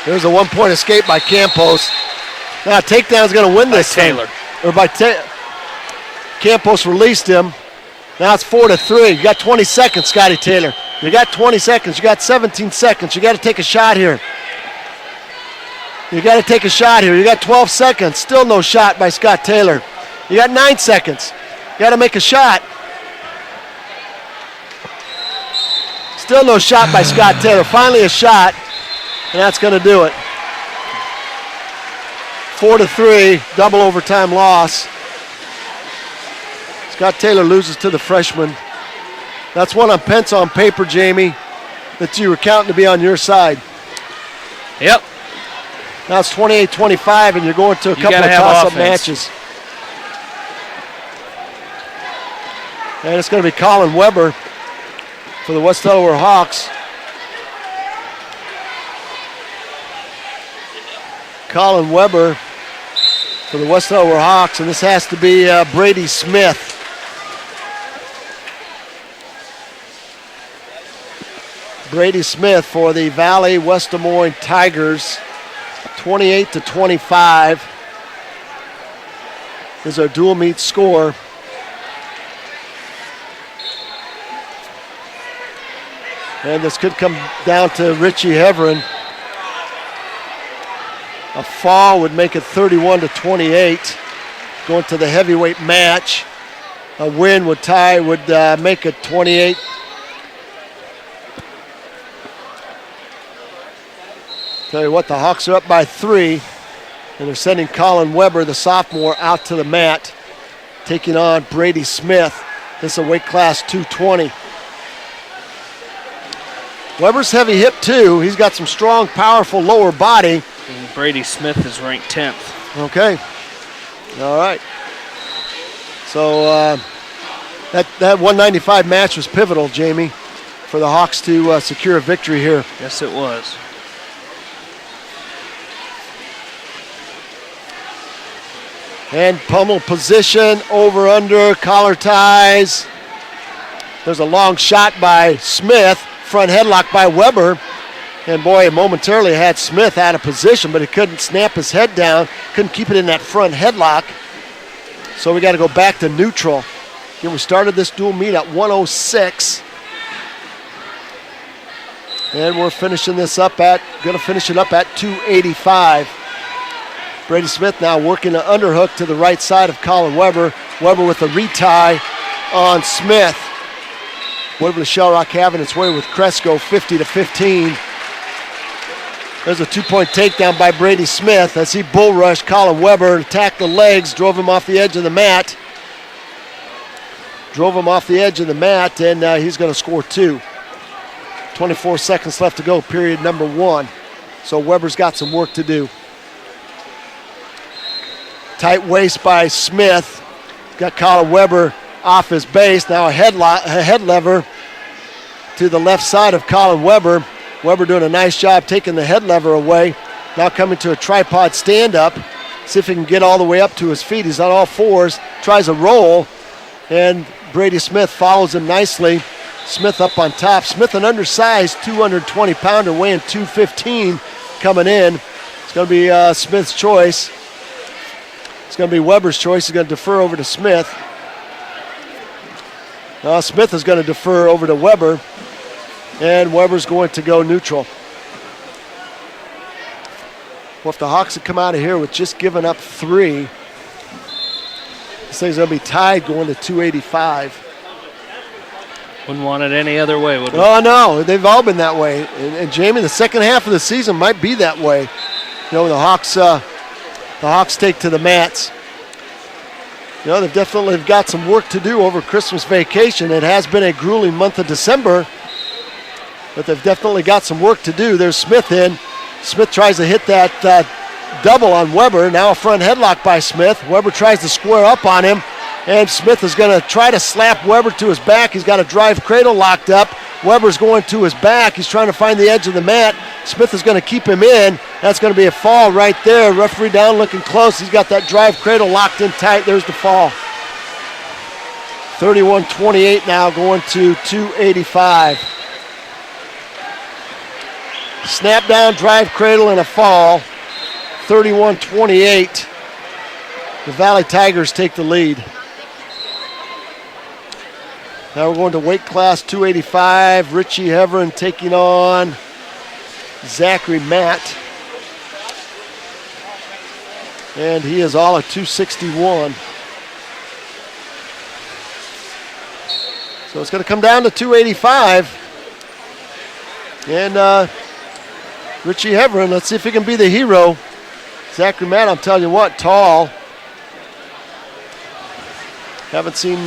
There's a 1-point escape by Campos. Now takedown's going to win this Taylor. Campos released him. Now it's 4-3. You got 20 seconds, Scotty Taylor. You got 20 seconds. You got 17 seconds. You got to take a shot here. You got to take a shot here. You got 12 seconds. Still no shot by Scott Taylor. You got 9 seconds. You got to make a shot. Still no shot by Scott Taylor. Finally a shot. And that's going to do it. 4-3, double overtime loss. Scott Taylor loses to the freshman. That's one on Pence on paper, Jamie, that you were counting to be on your side. Yep. Now it's 28-25, and you're going to a couple of toss-up matches. And it's going to be Colin Weber for the West Delaware Hawks. Colin Weber for the West Delaware Hawks, and this has to be Brady Smith. Brady Smith for the Valley West Des Moines Tigers. 28-25 is our dual meet score. And this could come down to Richie Heverin. A fall would make it 31-28. Going to the heavyweight match. A win would make it 28. Tell you what, the Hawks are up by 3. And they're sending Colin Weber, the sophomore, out to the mat, taking on Brady Smith. This is a weight class 220. Weber's heavy hip too. He's got some strong, powerful lower body. And Brady Smith is ranked 10th. Okay. All right. So that 195 match was pivotal, Jamie, for the Hawks to secure a victory here. Yes, it was. And pummel position, over, under, collar ties. There's a long shot by Smith. Front headlock by Weber. And boy, it momentarily had Smith out of position, but he couldn't snap his head down, couldn't keep it in that front headlock. So we got to go back to neutral. Again, we started this dual meet at 106. And we're finishing this up at, going to finish it up at 285. Brady Smith now working an underhook to the right side of Colin Weber. Weber with a retie on Smith. Weber to Shell Rock having its way with Cresco, 50-15. There's a 2-point takedown by Brady Smith as he bull rushed Colin Weber, attacked the legs, drove him off the edge of the mat. And he's going to score 2. 24 seconds left to go, period number 1. So Weber's got some work to do. Tight waist by Smith. Got Colin Weber off his base. Now a head lever to the left side of Colin Weber. Weber doing a nice job taking the head lever away. Now coming to a tripod stand-up. See if he can get all the way up to his feet. He's on all fours. Tries a roll. And Brady Smith follows him nicely. Smith up on top. Smith, an undersized 220-pounder, weighing 215 coming in. It's going to be Smith's choice. It's going to be Weber's choice. He's going to defer over to Smith. Smith is going to defer over to Weber. And Weber's going to go neutral. Well, if the Hawks had come out of here with just giving up 3, this thing's going to be tied going to 285. Wouldn't want it any other way, would we? Oh, no. They've all been that way. And Jamie, the second half of the season might be that way. You know, the Hawks take to the mats. You know, they've definitely got some work to do over Christmas vacation. It has been a grueling month of December, but they've definitely got some work to do. There's Smith in. Smith tries to hit that double on Weber. Now a front headlock by Smith. Weber tries to square up on him, and Smith is going to try to slap Weber to his back. He's got a drive cradle locked up. Weber's going to his back. He's trying to find the edge of the mat. Smith is going to keep him in. That's going to be a fall right there. Referee down looking close. He's got that drive cradle locked in tight. There's the fall. 31-28 now, going to 285. Snap down, drive cradle, and a fall. 31-28. The Valley Tigers take the lead. Now we're going to weight class 285. Richie Heverin taking on Zachary Matt. And he is all at 261. So it's going to come down to 285. And Richie Heverin, let's see if he can be the hero. Zachary Matt, I'm telling you what, tall. Haven't seen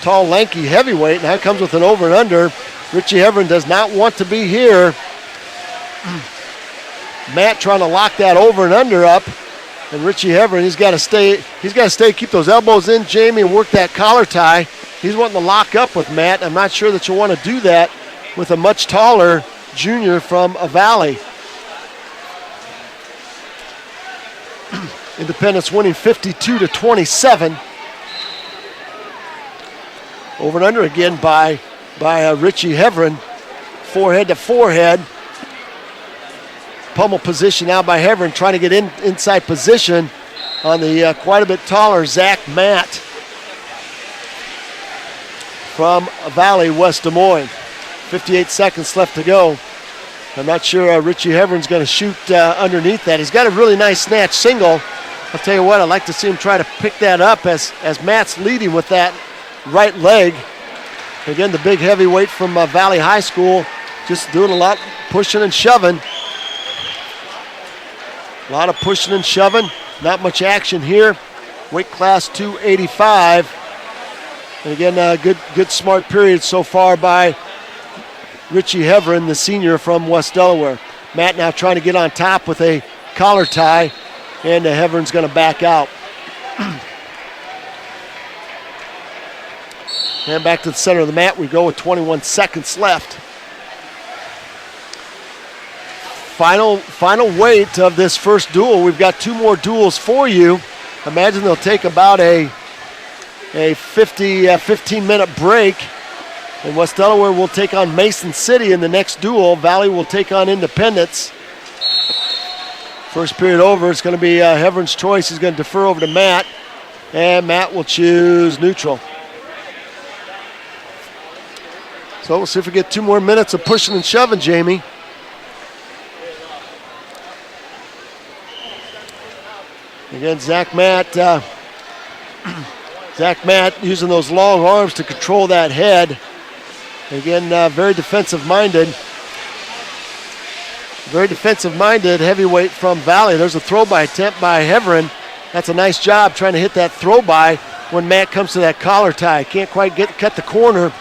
tall, lanky heavyweight. Now it comes with an over and under. Richie Heverin does not want to be here. Matt trying to lock that over and under up. And Richie Heverin, he's got to stay, keep those elbows in, Jamie, and work that collar tie. He's wanting to lock up with Matt. I'm not sure that you want to do that with a much taller junior from a Valley. Independence winning 52-27. Over and under again by Richie Heverin. Forehead to forehead. Pummel position now by Heverin, trying to get inside position on the quite a bit taller Zach Matt from Valley, West Des Moines. 58 seconds left to go. I'm not sure Richie Heverin's going to shoot underneath that. He's got a really nice snatch single. I'll tell you what, I'd like to see him try to pick that up as Matt's leading with that right leg. Again, the big heavyweight from Valley High School just doing a lot pushing and shoving. A lot of pushing and shoving. Not much action here. Weight class 285. And again, good smart period so far by Richie Heverin, the senior from West Delaware. Matt now trying to get on top with a collar tie, and Heverin's going to back out. And back to the center of the mat we go with 21 seconds left. Final weight of this first duel. We've got 2 more duels for you. Imagine they'll take about a 15-minute break. And West Delaware will take on Mason City in the next duel. Valley will take on Independence. First period over. It's going to be Heverin's choice. He's going to defer over to Matt. And Matt will choose neutral. So we'll see if we get 2 more minutes of pushing and shoving, Jamie. Again, Zach Matt using those long arms to control that head. Again, very defensive-minded. Very defensive-minded heavyweight from Valley. There's a throw-by attempt by Heverin. That's a nice job trying to hit that throw-by when Matt comes to that collar tie. Can't quite cut the corner.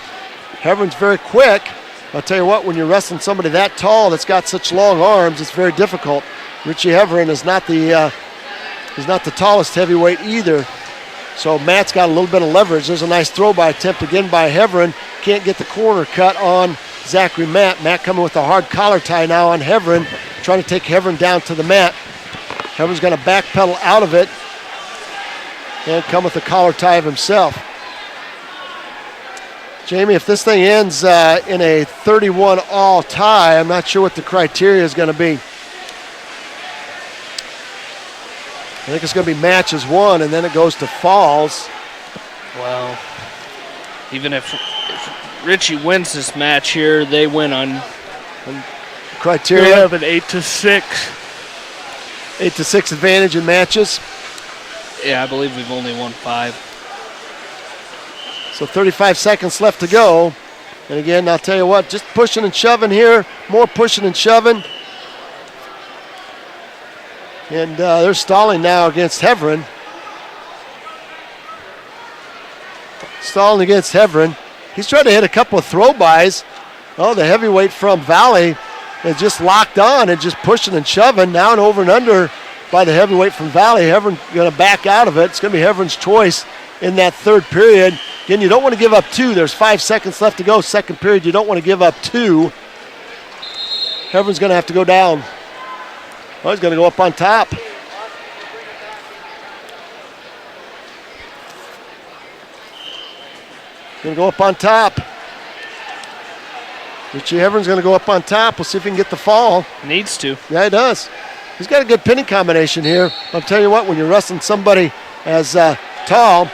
Heverin's very quick. I'll tell you what, when you're wrestling somebody that tall that's got such long arms, it's very difficult. Richie Heverin is not the tallest heavyweight either. So Matt's got a little bit of leverage. There's a nice throw-by attempt again by Heverin. Can't get the corner cut on Zachary Matt. Matt coming with a hard collar tie now on Heverin, trying to take Heverin down to the mat. Heverin's going to backpedal out of it and come with the collar tie of himself. Jamie, if this thing ends in a 31-all tie, I'm not sure what the criteria is going to be. I think it's going to be matches 1, and then it goes to falls. Well, even if Richie wins this match here, they win on criteria of an 8-6. 8-6 advantage in matches. Yeah, I believe we've only won 5. So 35 seconds left to go. And again, I'll tell you what, just pushing and shoving here. More pushing and shoving. And they're stalling now against Heverin. Stalling against Heverin. He's trying to hit a couple of throw-bys. Oh, the heavyweight from Valley is just locked on and just pushing and shoving. Now and over and under by the heavyweight from Valley. Heverin going to back out of it. It's going to be Heverin's choice in that third period. Again, you don't want to give up 2. There's 5 seconds left to go. Second period, you don't want to give up 2. Heverin's going to have to go down. Oh, he's going to go up on top. Going to go up on top. Richie Heverin's going to go up on top. We'll see if he can get the fall. Needs to. Yeah, he does. He's got a good pinning combination here. I'll tell you what, when you're wrestling somebody as tall,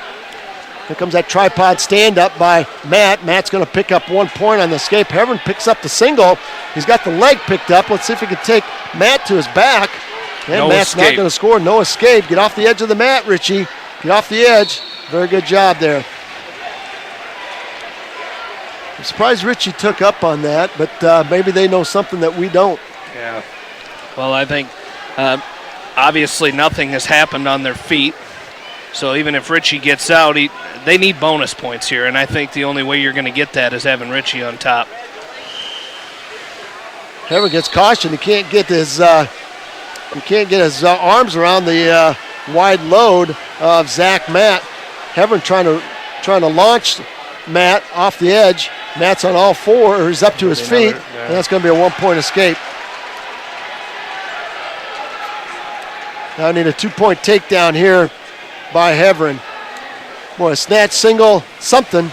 here comes that tripod stand-up by Matt. Matt's going to pick up 1 point on the escape. Heverin picks up the single. He's got the leg picked up. Let's see if he can take Matt to his back. And no Matt's escape. not going to score. No escape. Get off the edge of the mat, Richie. Get off the edge. Very good job there. I'm surprised Richie took up on that, but maybe they know something that we don't. Yeah. Well, I think obviously nothing has happened on their feet. So even if Richie gets out, they need bonus points here, and I think the only way you're going to get that is having Richie on top. Heverin gets cautioned. He can't get his arms around the wide load of Zach Matt. Heverin trying to launch Matt off the edge. Matt's on all 4, or he's up to his feet, and that's going to be a 1-point escape. Now I need a 2-point takedown here by Heverin. Boy, a snatch, single, something.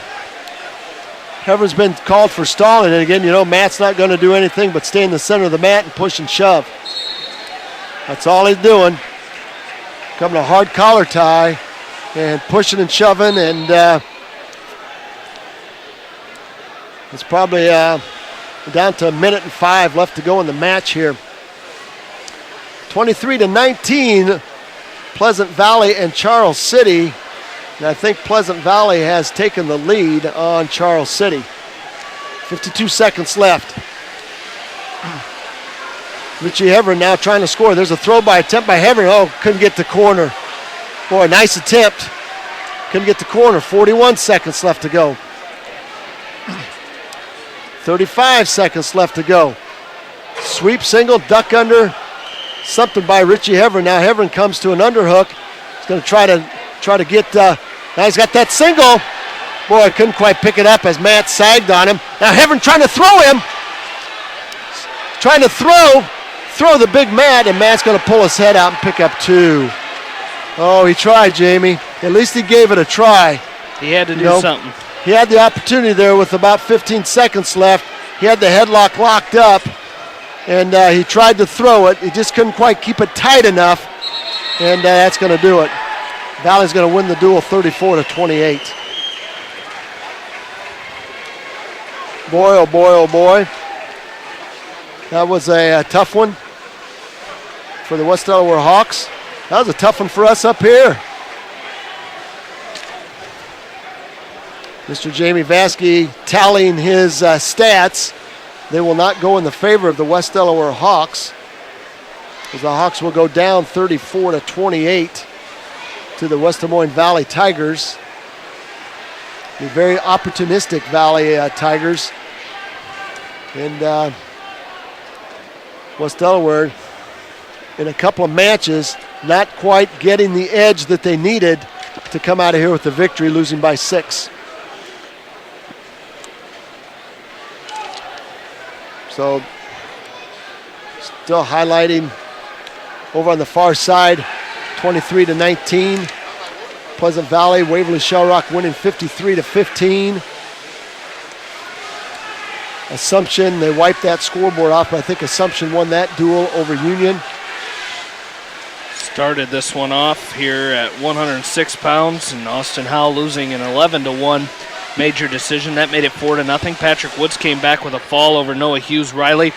Heverin's been called for stalling, and again, Matt's not going to do anything but stay in the center of the mat and push and shove. That's all he's doing. Coming a hard collar tie and pushing and shoving, and it's probably down to 1 minute and 5 left to go in the match here. 23-19, Pleasant Valley and Charles City. And I think Pleasant Valley has taken the lead on Charles City. 52 seconds left. Richie Heverin now trying to score. There's a throw by attempt by Heverin. Oh, couldn't get the corner. Boy, nice attempt. Couldn't get the corner. 41 seconds left to go. 35 seconds left to go. Sweep single, duck under. Something by Richie Heverin. Now Heverin comes to an underhook. He's going to try to get. Now he's got that single. Boy, couldn't quite pick it up as Matt sagged on him. Now Heverin trying to throw him. Trying to throw the big Matt, and Matt's going to pull his head out and pick up 2. Oh, he tried, Jamie. At least he gave it a try. He had to do something. He had the opportunity there with about 15 seconds left. He had the headlock locked up, and he tried to throw it. He just couldn't quite keep it tight enough, and that's going to do it. Valley's going to win the duel 34-28. Boy, oh boy, oh boy. That was a tough one for the West Delaware Hawks. That was a tough one for us up here. Mr. Jamie Vaskey tallying his stats. They will not go in the favor of the West Delaware Hawks, as the Hawks will go down 34-28 to the West Des Moines Valley Tigers. The very opportunistic Valley Tigers. And West Delaware, in a couple of matches, not quite getting the edge that they needed to come out of here with the victory, losing by 6. So, still highlighting over on the far side, 23-19. Pleasant Valley, Waverly Shell Rock winning 53-15. Assumption, they wiped that scoreboard off, but I think Assumption won that duel over Union. Started this one off here at 106 pounds, and Austin Howell losing an 11-1 major decision. That made it 4-0. Patrick Woods came back with a fall over Noah Hughes Riley.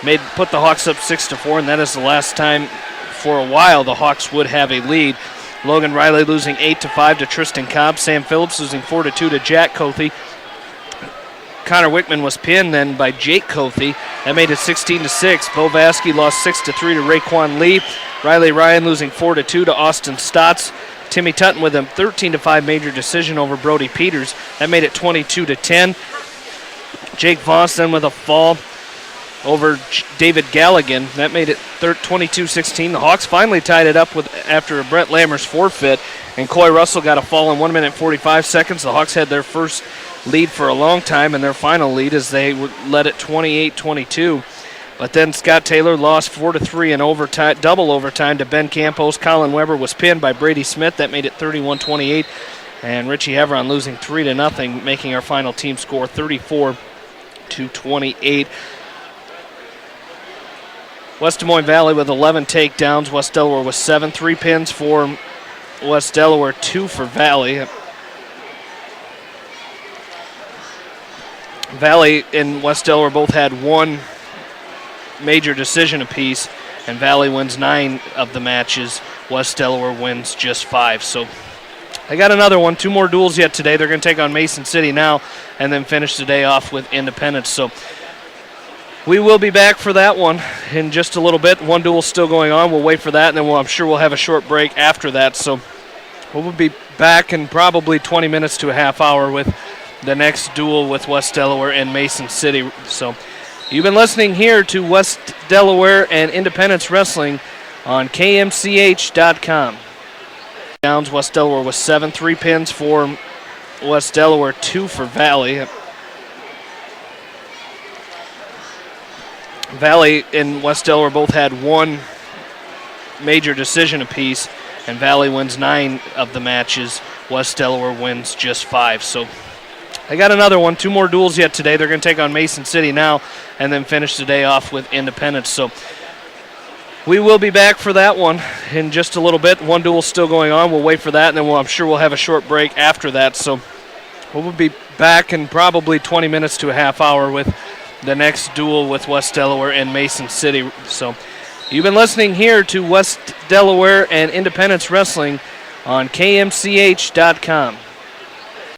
Put the Hawks up 6-4, and that is the last time for a while the Hawks would have a lead. Logan Riley losing 8-5 to Tristan Cobb. Sam Phillips losing 4-2 to Jack Cothy. Connor Wickman was pinned then by Jake Cothy. That made it 16-6. Bo Vaskey lost 6-3 to Raekwon Lee. Riley Ryan losing 4-2 to Austin Stotts. Timmy Tutton with a 13-5 major decision over Brody Peters. That made it 22-10. Jake Voss then with a fall over David Galligan. That made it 22-16. The Hawks finally tied it up after a Brett Lammers forfeit, and Coy Russell got a fall in 1 minute 45 seconds. The Hawks had their first lead for a long time, and their final lead as they led it 28-22. But then Scott Taylor lost 4-3 in overtime, double overtime to Ben Campos. Colin Weber was pinned by Brady Smith. That made it 31-28. And Richie Heveron losing 3-0, making our final team score 34-28. West Des Moines Valley with 11 takedowns. West Delaware with 7. 3 pins for West Delaware, 2 for Valley. Valley and West Delaware both had 1 major decision apiece, and Valley wins 9 of the matches. West Delaware wins just 5. So I got another one. 2 more duels yet today. They're going to take on Mason City now and then finish the day off with Independence. So we will be back for that one in just a little bit. 1 duel still going on. We'll wait for that, and then I'm sure we'll have a short break after that. So we'll be back in probably 20 minutes to a half hour with the next duel with West Delaware and Mason City. So you've been listening here to West Delaware and Independence Wrestling on KMCH.com. Downs, West Delaware with 7. 3 pins for West Delaware, 2 for Valley. Valley and West Delaware both had 1 major decision apiece, and Valley wins 9 of the matches. West Delaware wins just 5. So I got another one. 2 more duels yet today. They're going to take on Mason City now and then finish the day off with Independence. So we will be back for that one in just a little bit. 1 duel still going on. We'll wait for that, and then I'm sure we'll have a short break after that. So we'll be back in probably 20 minutes to a half hour with the next duel with West Delaware and Mason City. So you've been listening here to West Delaware and Independence Wrestling on KMCH.com.